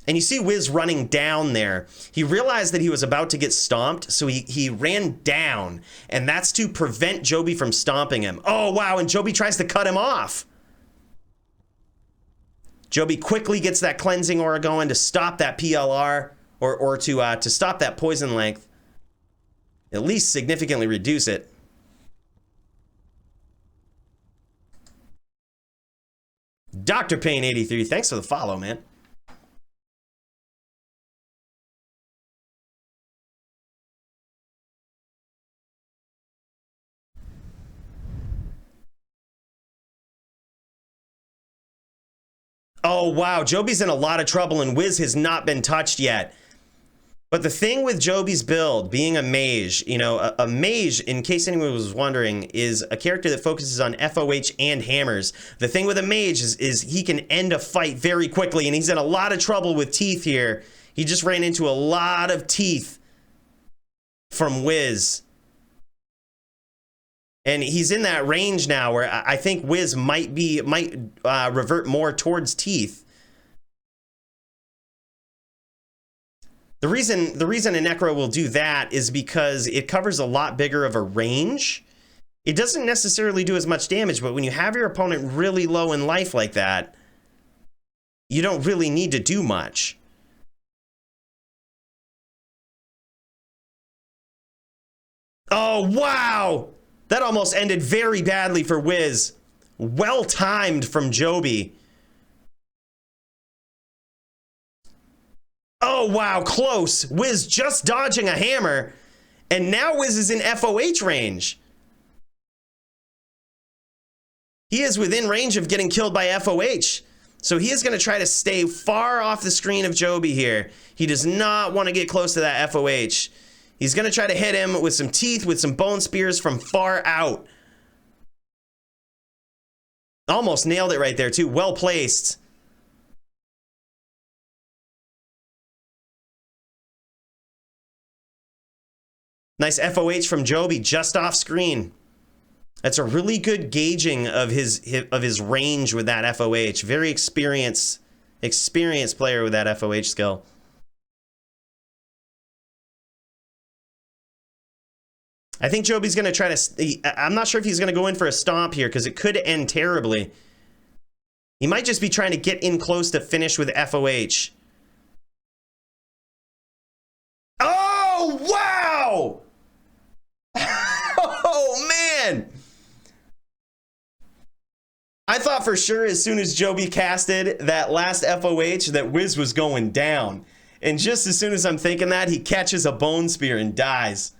And you see Whis running down there. He realized that he was about to get stomped, so he ran down. And that's to prevent Joby from stomping him. Oh, wow, and Joby tries to cut him off. Joby quickly gets that cleansing aura going to stop that PLR or to stop that poison length. At least significantly reduce it. Dr. Payne 83, thanks for the follow, man. Oh, wow. Joby's in a lot of trouble, and Whis has not been touched yet. But the thing with Joby's build, being a mage, you know, a mage, in case anyone was wondering, is a character that focuses on FOH and hammers. The thing with a mage is he can end a fight very quickly, and he's in a lot of trouble with teeth here. He just ran into a lot of teeth from Whis. And he's in that range now where I think Whis might revert more towards teeth. The reason a Necro will do that is because it covers a lot bigger of a range. It doesn't necessarily do as much damage, but when you have your opponent really low in life like that, you don't really need to do much. Oh, wow! That almost ended very badly for Whis. Well timed from Joby. Oh, wow, close. Whis just dodging a hammer, and now Whis is in FOH range. He is within range of getting killed by FOH. So he is going to try to stay far off the screen of Joby here. He does not want to get close to that FOH. He's going to try to hit him with some teeth, with some bone spears from far out. Almost nailed it right there, too. Well placed. Nice FOH from Joby just off screen. That's a really good gauging of his range with that FOH. Very experienced player with that FOH skill. I think Joby's going to try to... I'm not sure if he's going to go in for a stomp here because it could end terribly. He might just be trying to get in close to finish with FOH. Oh, wow! Oh, man! I thought for sure as soon as Joby casted that last FOH that Whis was going down. And just as soon as I'm thinking that, he catches a bone spear and dies.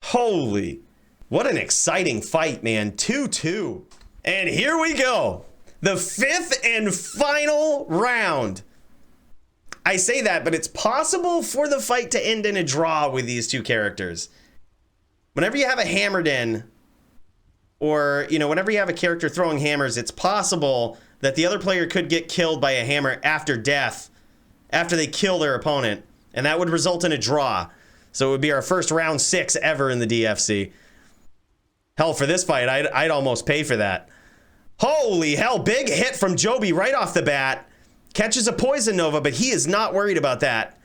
Holy, what an exciting fight, man. 2-2. And here we go. The fifth and final round. I say that, but it's possible for the fight to end in a draw with these two characters. Whenever you have a hammered in, or, you know, whenever you have a character throwing hammers, it's possible that the other player could get killed by a hammer after death, after they kill their opponent, and that would result in a draw. So it would be our first round 6 ever in the DFC. Hell, for this fight, I'd almost pay for that. Holy hell, big hit from Joby right off the bat. Catches a Poison Nova, but he is not worried about that.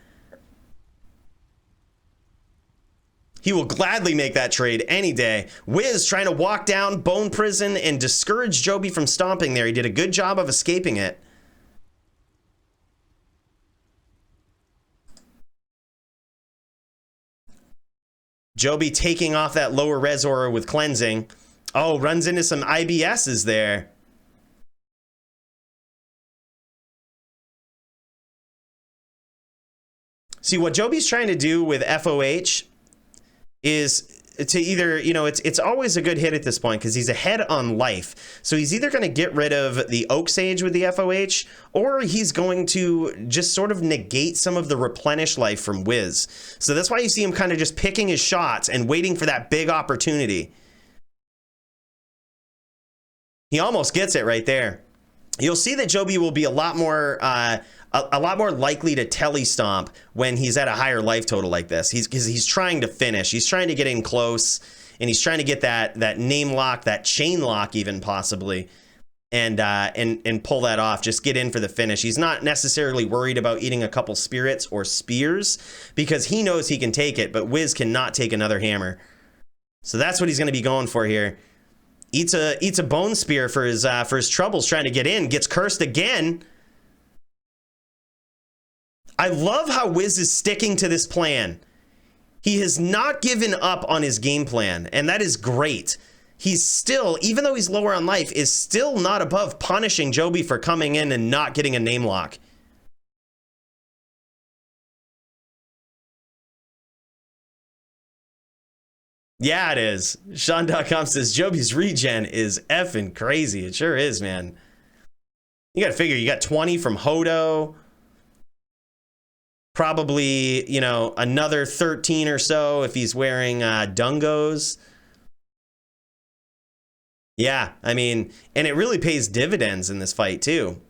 He will gladly make that trade any day. Whis trying to walk down Bone Prison and discourage Joby from stomping there. He did a good job of escaping it. Joby taking off that lower res aura with cleansing. Oh, runs into some IBSs there. See, what Joby's trying to do with FOH is to either, you know, it's always a good hit at this point because he's ahead on life. So he's either going to get rid of the Oak Sage with the FOH, or he's going to just sort of negate some of the replenish life from Whis. So that's why you see him kind of just picking his shots and waiting for that big opportunity. He almost gets it right there. You'll see that Joby will be a lot more likely to telly stomp when he's at a higher life total like this. He's trying to finish. He's trying to get in close, and he's trying to get that name lock, that chain lock even possibly, and pull that off. Just get in for the finish. He's not necessarily worried about eating a couple spirits or spears because he knows he can take it, but Whis cannot take another hammer. So that's what he's going to be going for here. Eats a bone spear for his troubles trying to get in. Gets cursed again. I love how Whis is sticking to this plan. He has not given up on his game plan, and that is great. He's still, even though he's lower on life, is still not above punishing Joby for coming in and not getting a name lock. Yeah, it is. Sean.com says Joby's regen is effing crazy. It sure is, man. You got to figure, you got 20 from Hodo. Probably, you know, another 13 or so if he's wearing Dungos. Yeah, I mean, and it really pays dividends in this fight, too.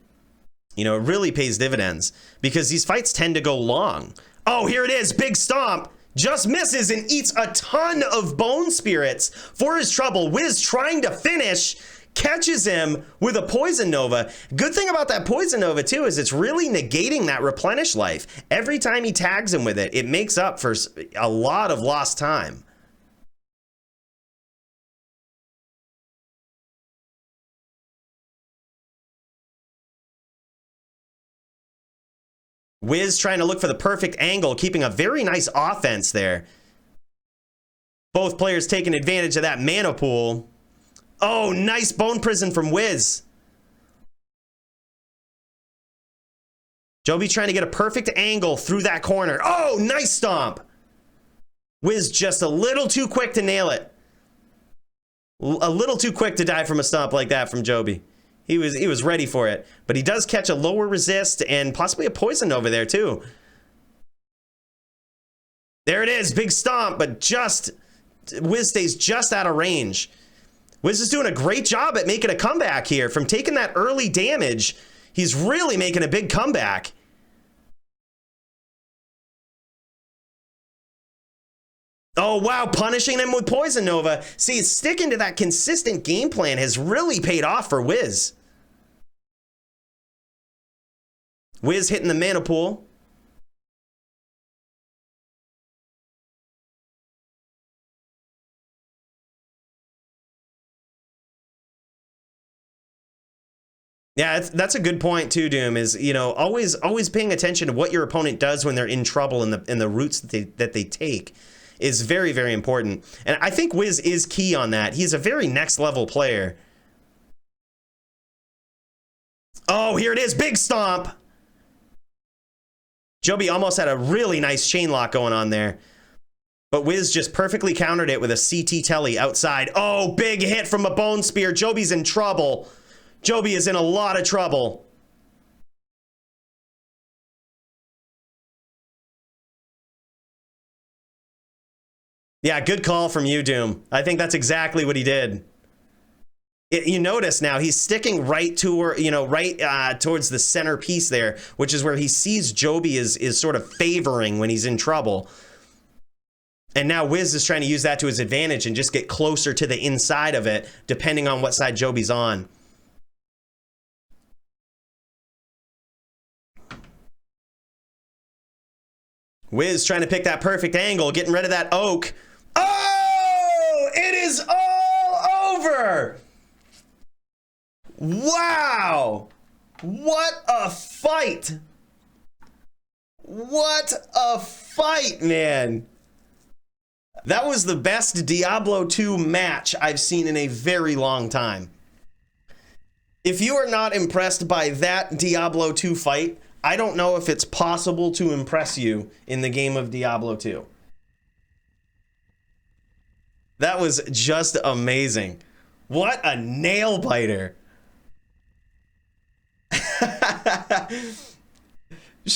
You know, it really pays dividends because these fights tend to go long. Oh, here it is. Big stomp. Just misses and eats a ton of bone spirits for his trouble. Whis trying to finish, catches him with a Poison Nova. Good thing about that Poison Nova too is it's really negating that replenish life. Every time he tags him with it, it makes up for a lot of lost time. Whis trying to look for the perfect angle, keeping a very nice offense there. Both players taking advantage of that mana pool. Oh, nice Bone Prison from Whis. Joby trying to get a perfect angle through that corner. Oh, nice stomp. Whis just a little too quick to nail it. A little too quick to die from a stomp like that from Joby. He was ready for it, but he does catch a lower resist and possibly a Poison over there too. There it is, big stomp, but just Whis stays just out of range. Whis is doing a great job at making a comeback here. From taking that early damage, he's really making a big comeback. Oh, wow, punishing him with Poison Nova. See, sticking to that consistent game plan has really paid off for Whis. Whis hitting the mana pool. Yeah, that's a good point too, Doom, is, you know, always paying attention to what your opponent does when they're in trouble and the routes that they take is very, very important. And I think Whis is key on that. He's a very next level player. Oh, here it is, big stomp. Joby almost had a really nice chain lock going on there. But Whis just perfectly countered it with a CT telly outside. Oh, big hit from a Bone Spear. Joby's in trouble. Joby is in a lot of trouble. Yeah, good call from you, Doom. I think that's exactly what he did. You notice now he's sticking right to, you know, right towards the center piece there, which is where he sees Joby is sort of favoring when he's in trouble. And now Whis is trying to use that to his advantage and just get closer to the inside of it, depending on what side Joby's on. Whis trying to pick that perfect angle, getting rid of that oak. Oh, it is all over. Wow. What a fight. What a fight, man. That was the best Diablo 2 match I've seen in a very long time. If you are not impressed by that Diablo 2 fight, I don't know if it's possible to impress you in the game of Diablo 2. That was just amazing. What a nail biter.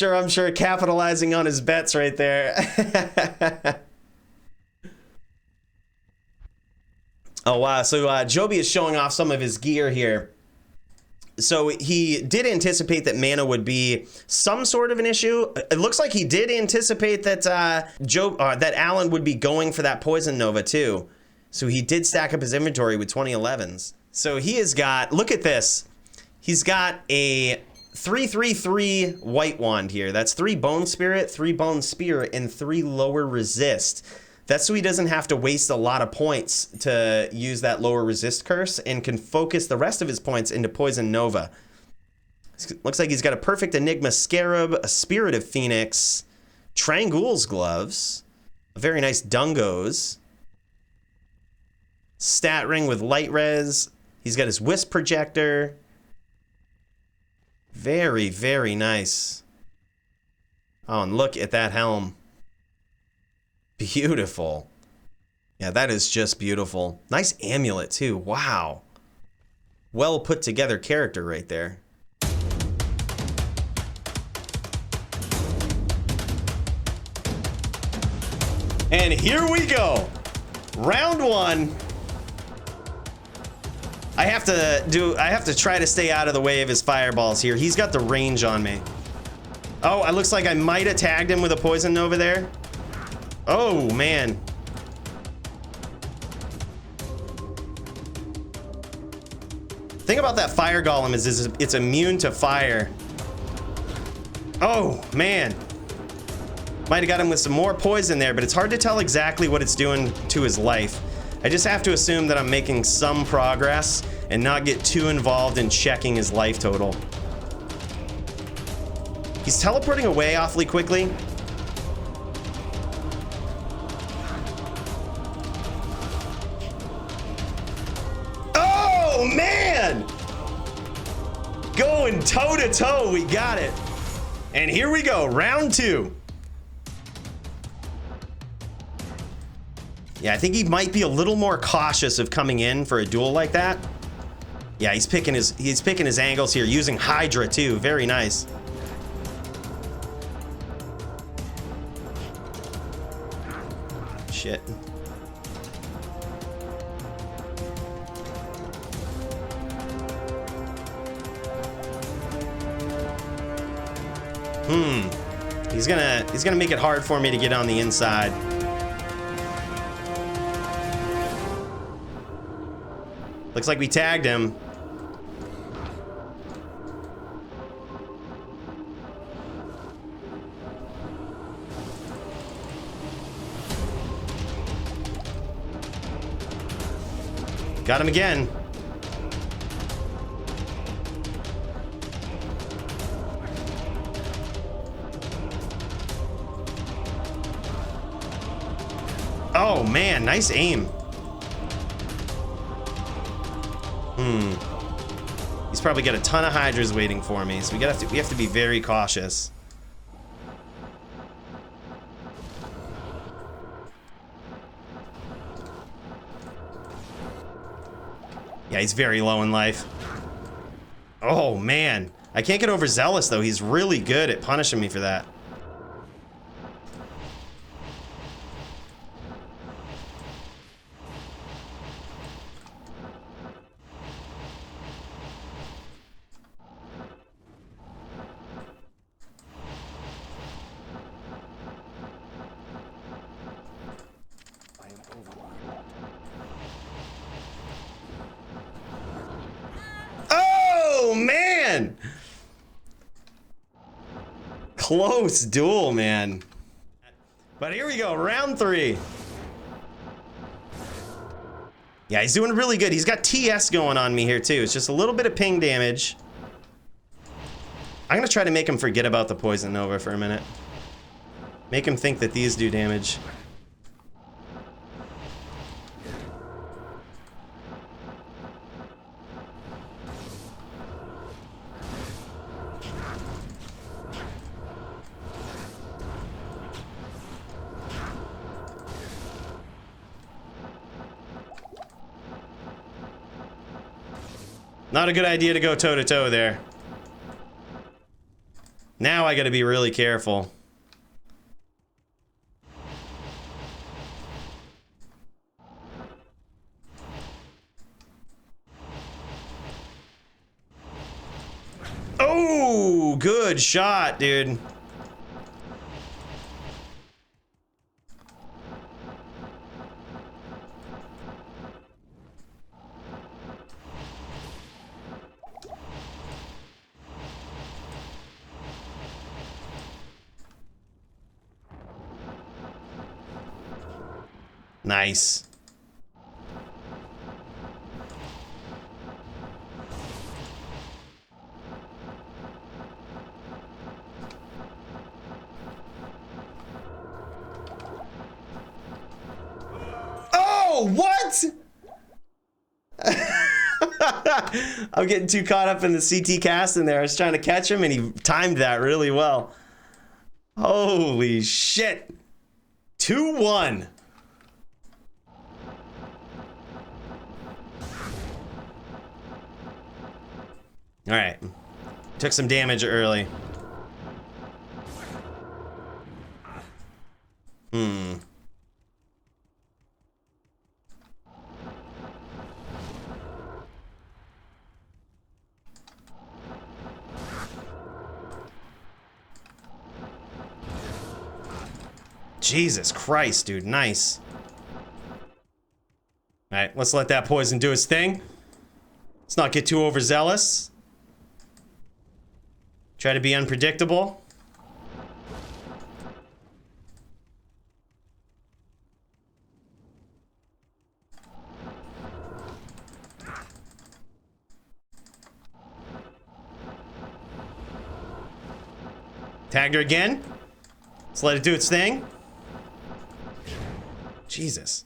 I'm sure capitalizing on his bets right there. Oh, wow. So Joby is showing off some of his gear here. So he did anticipate that mana would be some sort of an issue. It looks like he did anticipate that that Alan would be going for that Poison Nova too. So he did stack up his inventory with 2011s. So he has got, look at this. He's got a 3/3/3 white wand here. That's 3 Bone Spirit, 3 Bone Spear, and 3 lower resist. That's so he doesn't have to waste a lot of points to use that lower resist curse and can focus the rest of his points into Poison Nova. Looks like he's got a perfect Enigma Scarab, a Spirit of Phoenix, Trangul's Gloves, a very nice Dungos, Stat Ring with Light Res. He's got his Wisp Projector. Very, very nice. Oh, and look at that helm. Beautiful. Yeah, that is just beautiful. Nice amulet too. Wow. Well put together character right there. And here we go. Round 1. I have to try to stay out of the way of his fireballs here. He's got the range on me. Oh, it looks like I might have tagged him with a Poison Nova there. Oh, man. The thing about that fire golem is it's immune to fire. Oh, man. Might have got him with some more poison there, but it's hard to tell exactly what it's doing to his life. I just have to assume that I'm making some progress and not get too involved in checking his life total. He's teleporting away awfully quickly. Oh, man! Going toe to toe, we got it. And here we go, round 2. Yeah, I think he might be a little more cautious of coming in for a duel like that. Yeah, he's picking his angles here, using Hydra too. Very nice. Shit. He's gonna make it hard for me to get on the inside. Looks like we tagged him. Got him again. Oh man, nice aim. He's probably got a ton of Hydras waiting for me, so we have to be very cautious. Yeah, he's very low in life. Oh man, I can't get overzealous though. He's really good at punishing me for that. man. Close duel, man. But here we go, round 3. Yeah, he's doing really good. He's got TS going on me here too. It's just a little bit of ping damage. I'm gonna try to make him forget about the Poison Nova for a minute. Make him think that these do damage. Not a good idea to go toe-to-toe there. Now I gotta be really careful. Oh, good shot, dude. Nice. Oh, what? I'm getting too caught up in the CT cast in there. I was trying to catch him and he timed that really well. Holy shit. 2-1. All right, took some damage early. Jesus Christ, dude, nice. All right, let's let that poison do its thing. Let's not get too overzealous. Try to be unpredictable. Tagged her again. Let's let it do its thing. Jesus.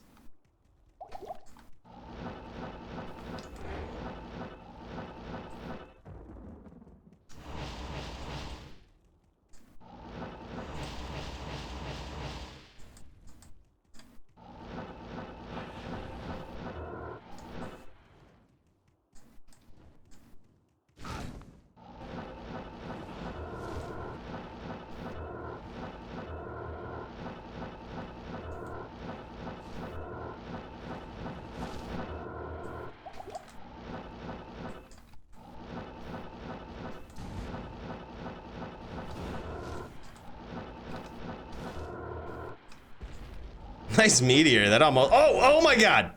Nice meteor. That almost... Oh my god.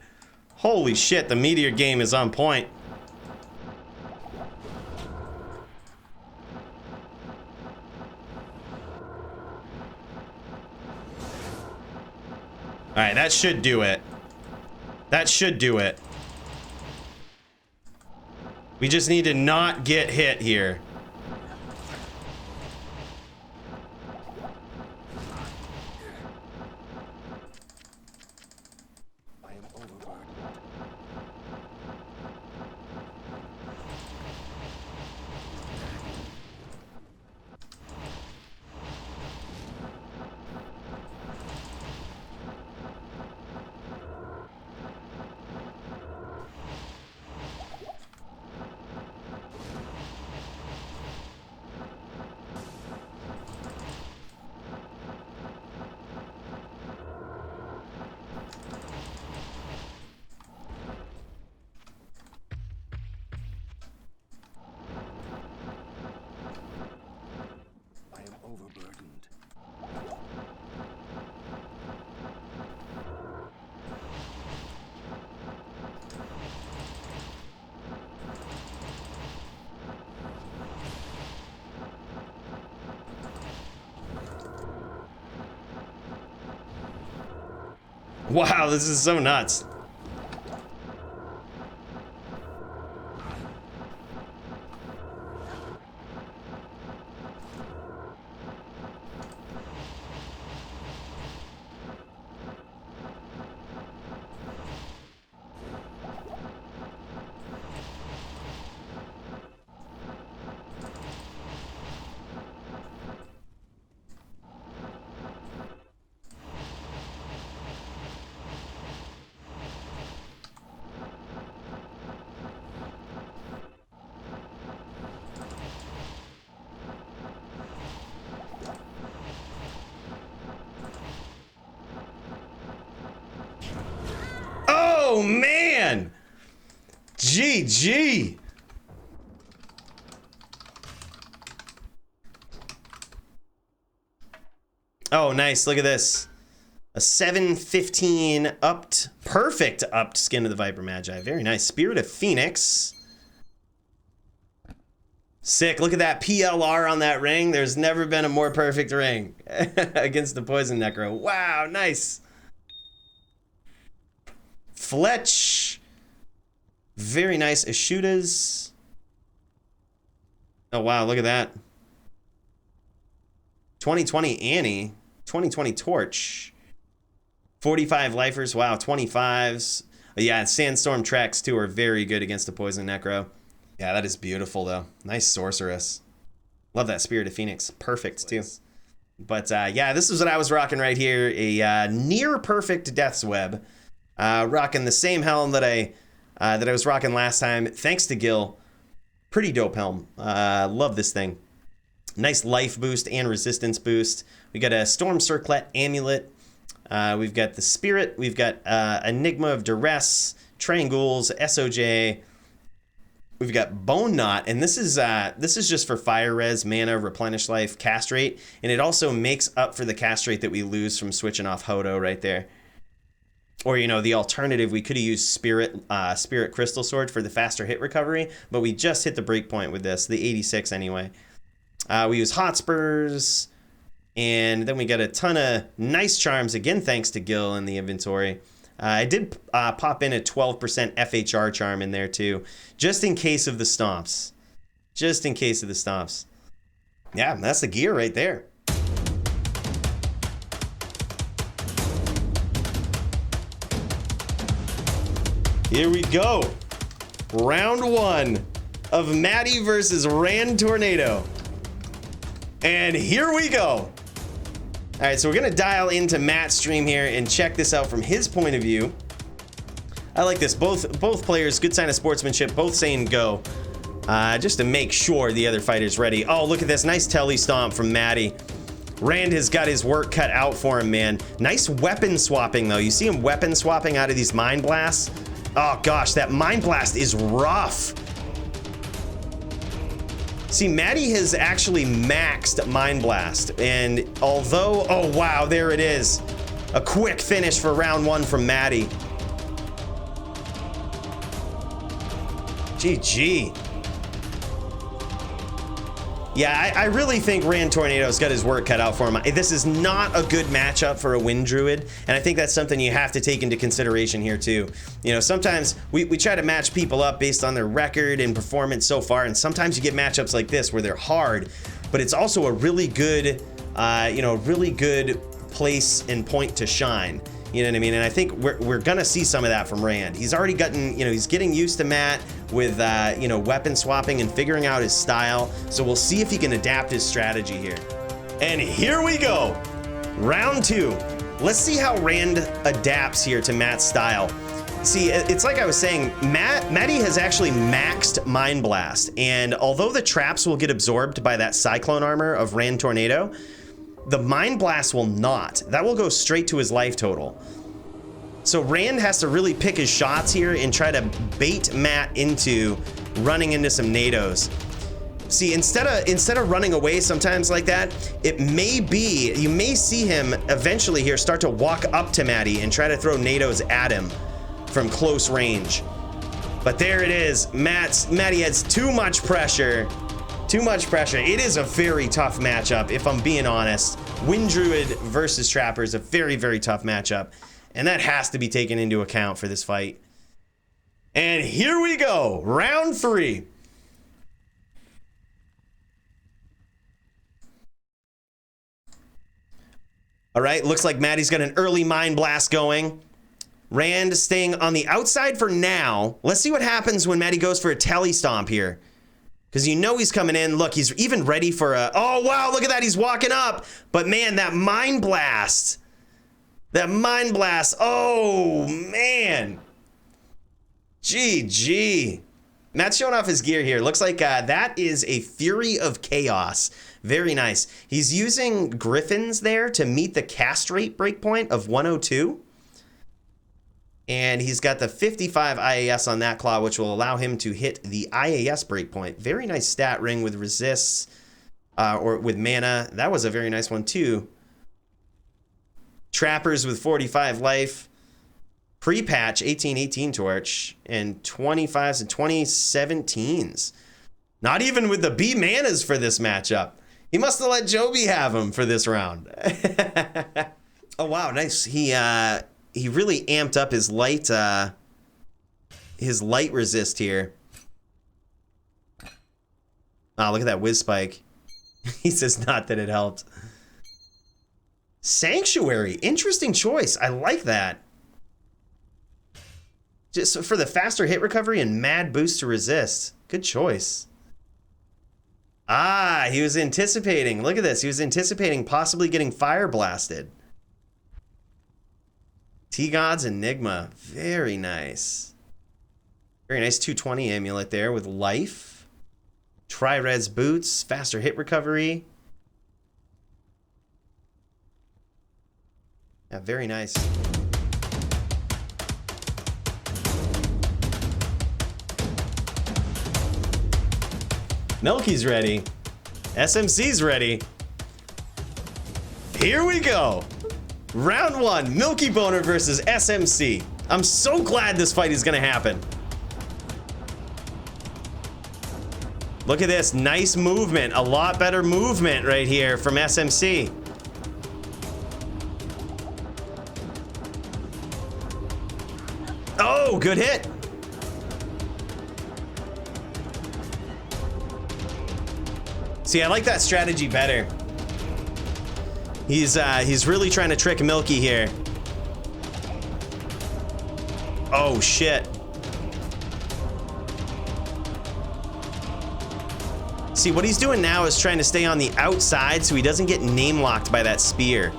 Holy shit, the meteor game is on point. Alright, that should do it. That should do it. We just need to not get hit here. Wow, this is so nuts. Oh man! GG! Oh, nice. Look at this. A 715 upped, perfect upped Skin of the Viper Magi. Very nice. Spirit of Phoenix. Sick. Look at that PLR on that ring. There's never been a more perfect ring against the Poison Necro. Wow, nice. Fletch. Very nice. Ishudas. Oh, wow. Look at that. 2020 Annie. 2020 Torch. 45 lifers. Wow, 25s. Yeah, Sandstorm Tracks, too, are very good against the Poison Necro. Yeah, that is beautiful, though. Nice Sorceress. Love that Spirit of Phoenix. Perfect, too. But, yeah, this is what I was rocking right here. A near-perfect Death's Web. Rocking the same helm that I was rocking last time. Thanks to Gil. Pretty dope helm. Love this thing. Nice life boost and resistance boost. We got a Storm Circlet Amulet. We've got the Spirit. We've got Enigma of Duress, Triangles, SOJ. We've got Bone Knot, and this is just for fire res, mana, replenish life, cast rate, and it also makes up for the cast rate that we lose from switching off Hodo right there. Or, you know, the alternative, we could have used Spirit Crystal Sword for the faster hit recovery, but we just hit the breakpoint with this, the 86 anyway. We use Hotspurs, and then we got a ton of nice charms, again thanks to Gil in the inventory. I did pop in a 12% FHR charm in there too, just in case of the stomps. Just in case of the stomps. Yeah, that's the gear right there. Here we go. Round one of Maty versus Rand Tornado. And here we go. All right, so we're gonna dial into Matt's stream here and check this out from his point of view. I like this. Both players, good sign of sportsmanship, both saying go. Just to make sure the other fighter's ready. Oh, look at this, nice telly stomp from Maty. Rand has got his work cut out for him, man. Nice weapon swapping though. You see him weapon swapping out of these Mind Blasts? Oh gosh, that Mind Blast is rough. See, Maty has actually maxed Mind Blast, and although, oh wow, there it is. A quick finish for round one from Maty. GG. Yeah, I really think Rand Tornado's got his work cut out for him. This is not a good matchup for a Wind Druid, and I think that's something you have to take into consideration here too. You know, sometimes we try to match people up based on their record and performance so far, and sometimes you get matchups like this where they're hard, but it's also a really good, really good place and point to shine. You know what I mean? And I think we're gonna see some of that from Rand. He's already gotten, he's getting used to Matt with, weapon swapping and figuring out his style. So we'll see if he can adapt his strategy here. And here we go. Round two. Let's see how Rand adapts here to Matt's style. See, it's like I was saying, Maty has actually maxed Mind Blast. And although the traps will get absorbed by that Cyclone armor of Rand Tornado, the Mind Blast will not. That will go straight to his life total. So Rand has to really pick his shots here and try to bait Matt into running into some nados. See, instead of running away sometimes like that, it may be, you may see him eventually here start to walk up to Maty and try to throw nados at him from close range. But there it is. Maty has too much pressure. Too much pressure. It is a very tough matchup, if I'm being honest. Wind Druid versus Trapper is a very, very tough matchup. And that has to be taken into account for this fight. And here we go, round 3. All right, looks like Maty's got an early Mind Blast going. Rand staying on the outside for now. Let's see what happens when Maty goes for a Telly Stomp here. Because you know he's coming in. Look, he's even ready for a... Oh, wow, look at that. He's walking up. But, man, that Mind Blast. That Mind Blast. Oh, man. GG. Matt's showing off his gear here. Looks like that is a Fury of Chaos. Very nice. He's using Griffins there to meet the cast rate breakpoint of 102. And he's got the 55 IAS on that claw, which will allow him to hit the IAS breakpoint. Very nice stat ring with resists, or with mana. That was a very nice one too. Trappers with 45 life. Pre-patch 1818 torch and 25s and 2017s. Not even with the B manas for this matchup. He must have let Joby have him for this round. Oh wow, nice. He really amped up his light resist here. Oh, look at that Whis spike. He says not that it helped. Sanctuary, interesting choice. I like that. Just for the faster hit recovery and mad boost to resist. Good choice. Ah, he was anticipating. Look at this. He was anticipating possibly getting fire blasted. T-God's Enigma. Very nice. Very nice 220 amulet there with life. Tri-Res boots. Faster hit recovery. Yeah, very nice. Milky's ready. SMC's ready. Here we go. Round 1, MilkyBoner versus SMC. I'm so glad this fight is gonna happen. Look at this, nice movement. A lot better movement right here from SMC. Oh, good hit. See, I like that strategy better. He's really trying to trick Milky here. Oh shit. See, what he's doing now is trying to stay on the outside so he doesn't get name locked by that spear.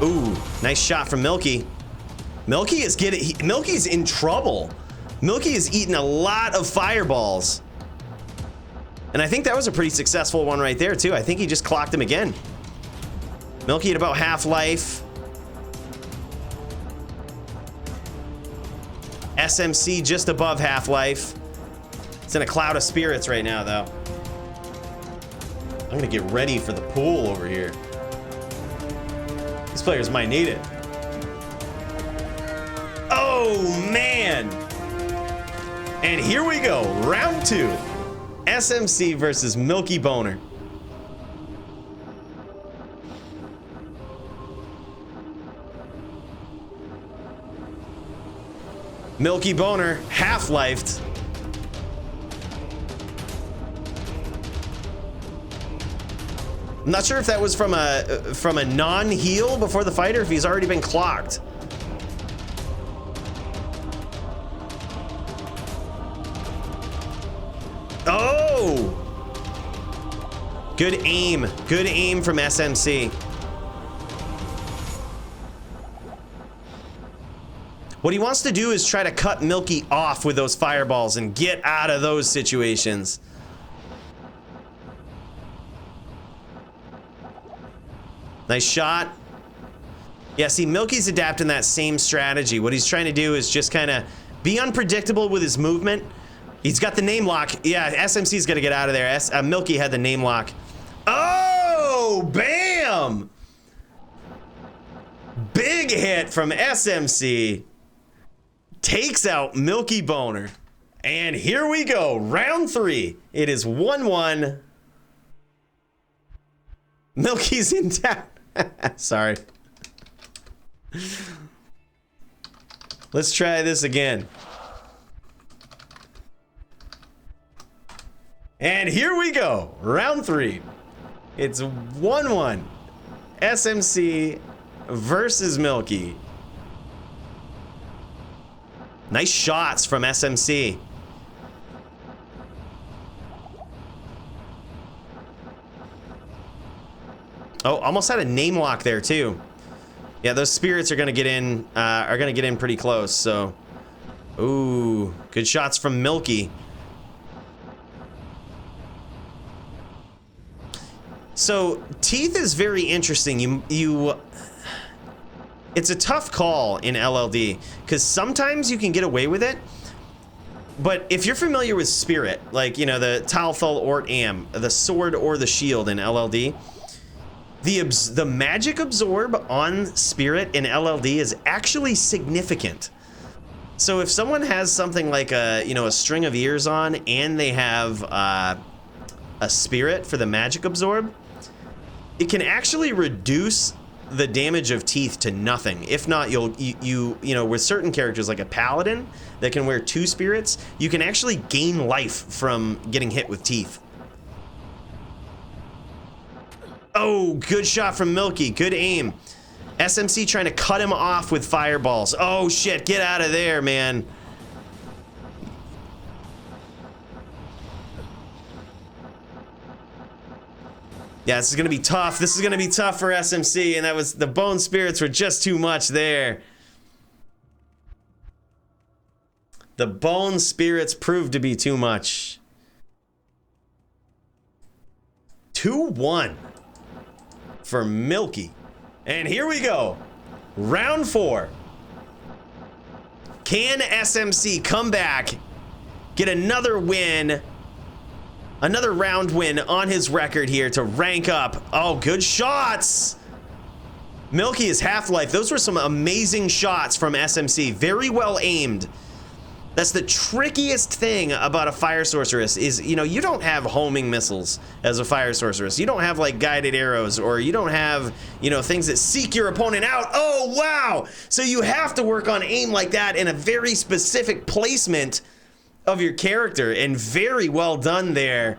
Ooh, nice shot from Milky. Milky's in trouble. Milky is eating a lot of fireballs. And I think that was a pretty successful one right there, too. I think he just clocked him again. Milky at about half life. SMC just above half life. It's in a cloud of spirits right now, though. I'm gonna get ready for the pool over here. These players might need it. Oh, man. And here we go, round 2. SMC versus MilkyBoner. MilkyBoner half-lifed. I'm not sure if that was from a non-heal before the fight or if he's already been clocked. Oh! Good aim. Good aim from SMC. What he wants to do is try to cut Milky off with those fireballs and get out of those situations. Nice shot. Yeah, see, Milky's adapting that same strategy. What he's trying to do is just kind of be unpredictable with his movement. He's got the name lock. Yeah, SMC's got to get out of there. Milky had the name lock. Oh, bam! Big hit from SMC. Takes out MilkyBoner. And here we go, round 3. It is 1-1. Milky's in town. Sorry. Let's try this again. And here we go. Round 3. It's 1-1. SMC versus Milky. Nice shots from SMC. Oh, almost had a name lock there too. Yeah, those spirits are gonna get in. Pretty close. So, ooh, good shots from Milky. So teeth is very interesting. It's a tough call in LLD because sometimes you can get away with it. But if you're familiar with Spirit, like, you know, the Talthal or Am, the sword or the shield in LLD, the magic absorb on Spirit in LLD is actually significant. So if someone has something like a string of ears on and they have a Spirit for the magic absorb, it can actually reduce the damage of teeth to nothing. If not, you know, with certain characters like a Paladin that can wear 2 spirits, you can actually gain life from getting hit with teeth. Oh, good shot from Milky. Good aim. SMC trying to cut him off with fireballs. Oh shit, get out of there, man. Yeah, this is gonna be tough. This is gonna be tough for SMC, and the bone spirits were just too much there. The bone spirits proved to be too much. 2-1 for Milky. And here we go. Round 4. Can SMC come back, get another win? Another round win on his record here to rank up. Oh, good shots. Milky is Half-Life. Those were some amazing shots from SMC. Very well aimed. That's the trickiest thing about a fire sorceress is, you know, you don't have homing missiles as a fire sorceress. You don't have like guided arrows, or you don't have, you know, things that seek your opponent out. Oh, wow. So you have to work on aim like that in a very specific placement of your character, and very well done there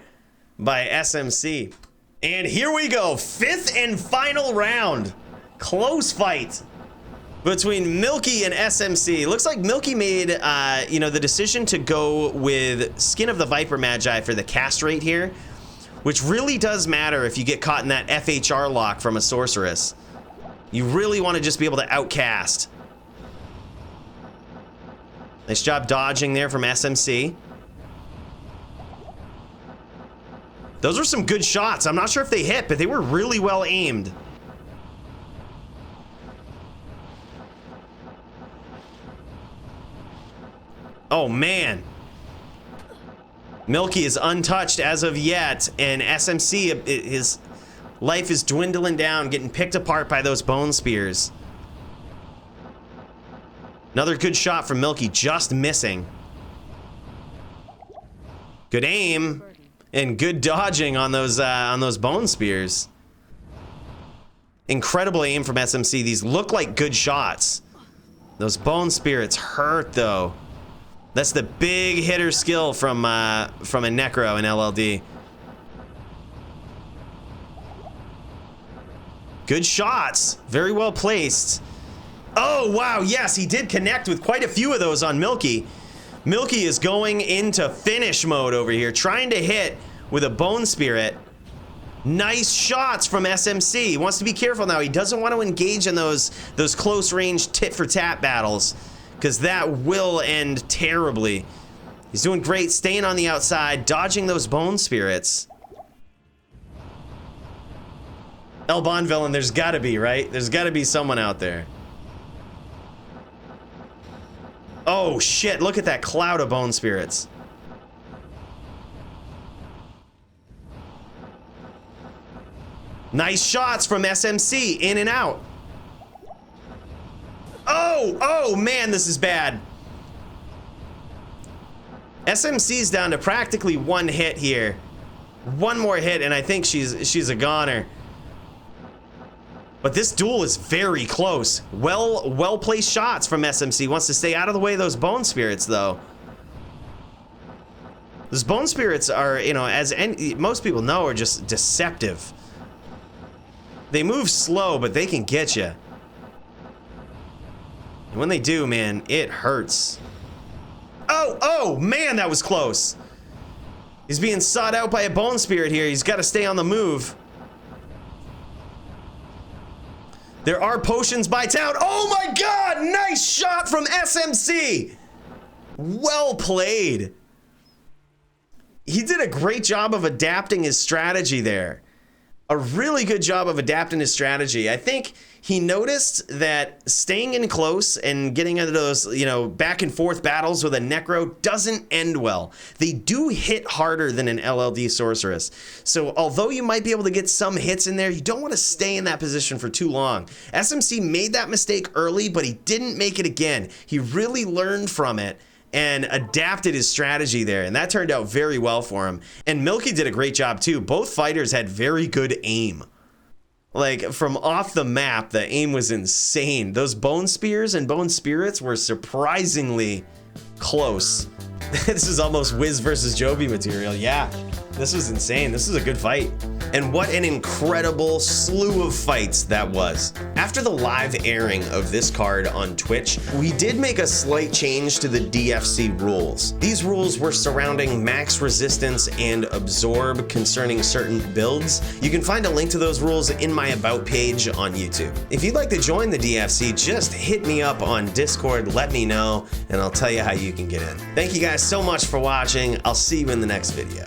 by SMC. And here we go, 5th and final round. Close fight between Milky and SMC. Looks like Milky made, you know, the decision to go with Skin of the Viper Magi for the cast rate here, which really does matter if you get caught in that FHR lock from a sorceress. You really want to just be able to outcast. Nice job dodging there from SMC. Those were some good shots. I'm not sure if they hit, but they were really well aimed. Oh, man. Milky is untouched as of yet, and SMC, his life is dwindling down, getting picked apart by those bone spears. Another good shot from Milky, just missing. Good aim and good dodging on those bone spears. Incredible aim from SMC. These look like good shots. Those bone spirits hurt though. That's the big hitter skill from a Necro in LLD. Good shots, very well placed. Oh, wow, yes, he did connect with quite a few of those on Milky. Milky is going into finish mode over here, trying to hit with a bone spirit. Nice shots from SMC. He wants to be careful now. He doesn't want to engage in those close range tit for tat battles, because that will end terribly. He's doing great, staying on the outside, dodging those bone spirits. El Bond villain, there's gotta be, right? There's gotta be someone out there. Oh shit, look at that cloud of bone spirits. Nice shots from SMC, in and out. Oh man, this is bad. SMC's down to practically 1 hit here. One more hit and I think she's a goner. But this duel is very close. Well-placed shots from SMC. Wants to stay out of the way of those Bone Spirits, though. Those Bone Spirits are, you know, as most people know, are just deceptive. They move slow, but they can get you. And when they do, man, it hurts. Oh, man, that was close. He's being sought out by a Bone Spirit here. He's got to stay on the move. There are potions by town. Oh my God, nice shot from SMC. Well played. He did a great job of adapting his strategy there. A really good job of adapting his strategy. I think he noticed that staying in close and getting into those, you know, back and forth battles with a Necro doesn't end well. They do hit harder than an LLD Sorceress. So although you might be able to get some hits in there, you don't want to stay in that position for too long. SMC made that mistake early, but he didn't make it again. He really learned from it and adapted his strategy there, and that turned out very well for him. And Milky did a great job too. Both fighters had very good aim. Like, from off the map, the aim was insane. Those Bone Spears and Bone Spirits were surprisingly close. This is almost Whis versus Joby material. Yeah, this was insane. This is a good fight. And what an incredible slew of fights that was. After the live airing of this card on Twitch, we did make a slight change to the DFC rules. These rules were surrounding max resistance and absorb concerning certain builds. You can find a link to those rules in my About page on YouTube. If you'd like to join the DFC, just hit me up on Discord, let me know, and I'll tell you how you can get in. Thank you guys so much for watching. I'll see you in the next video.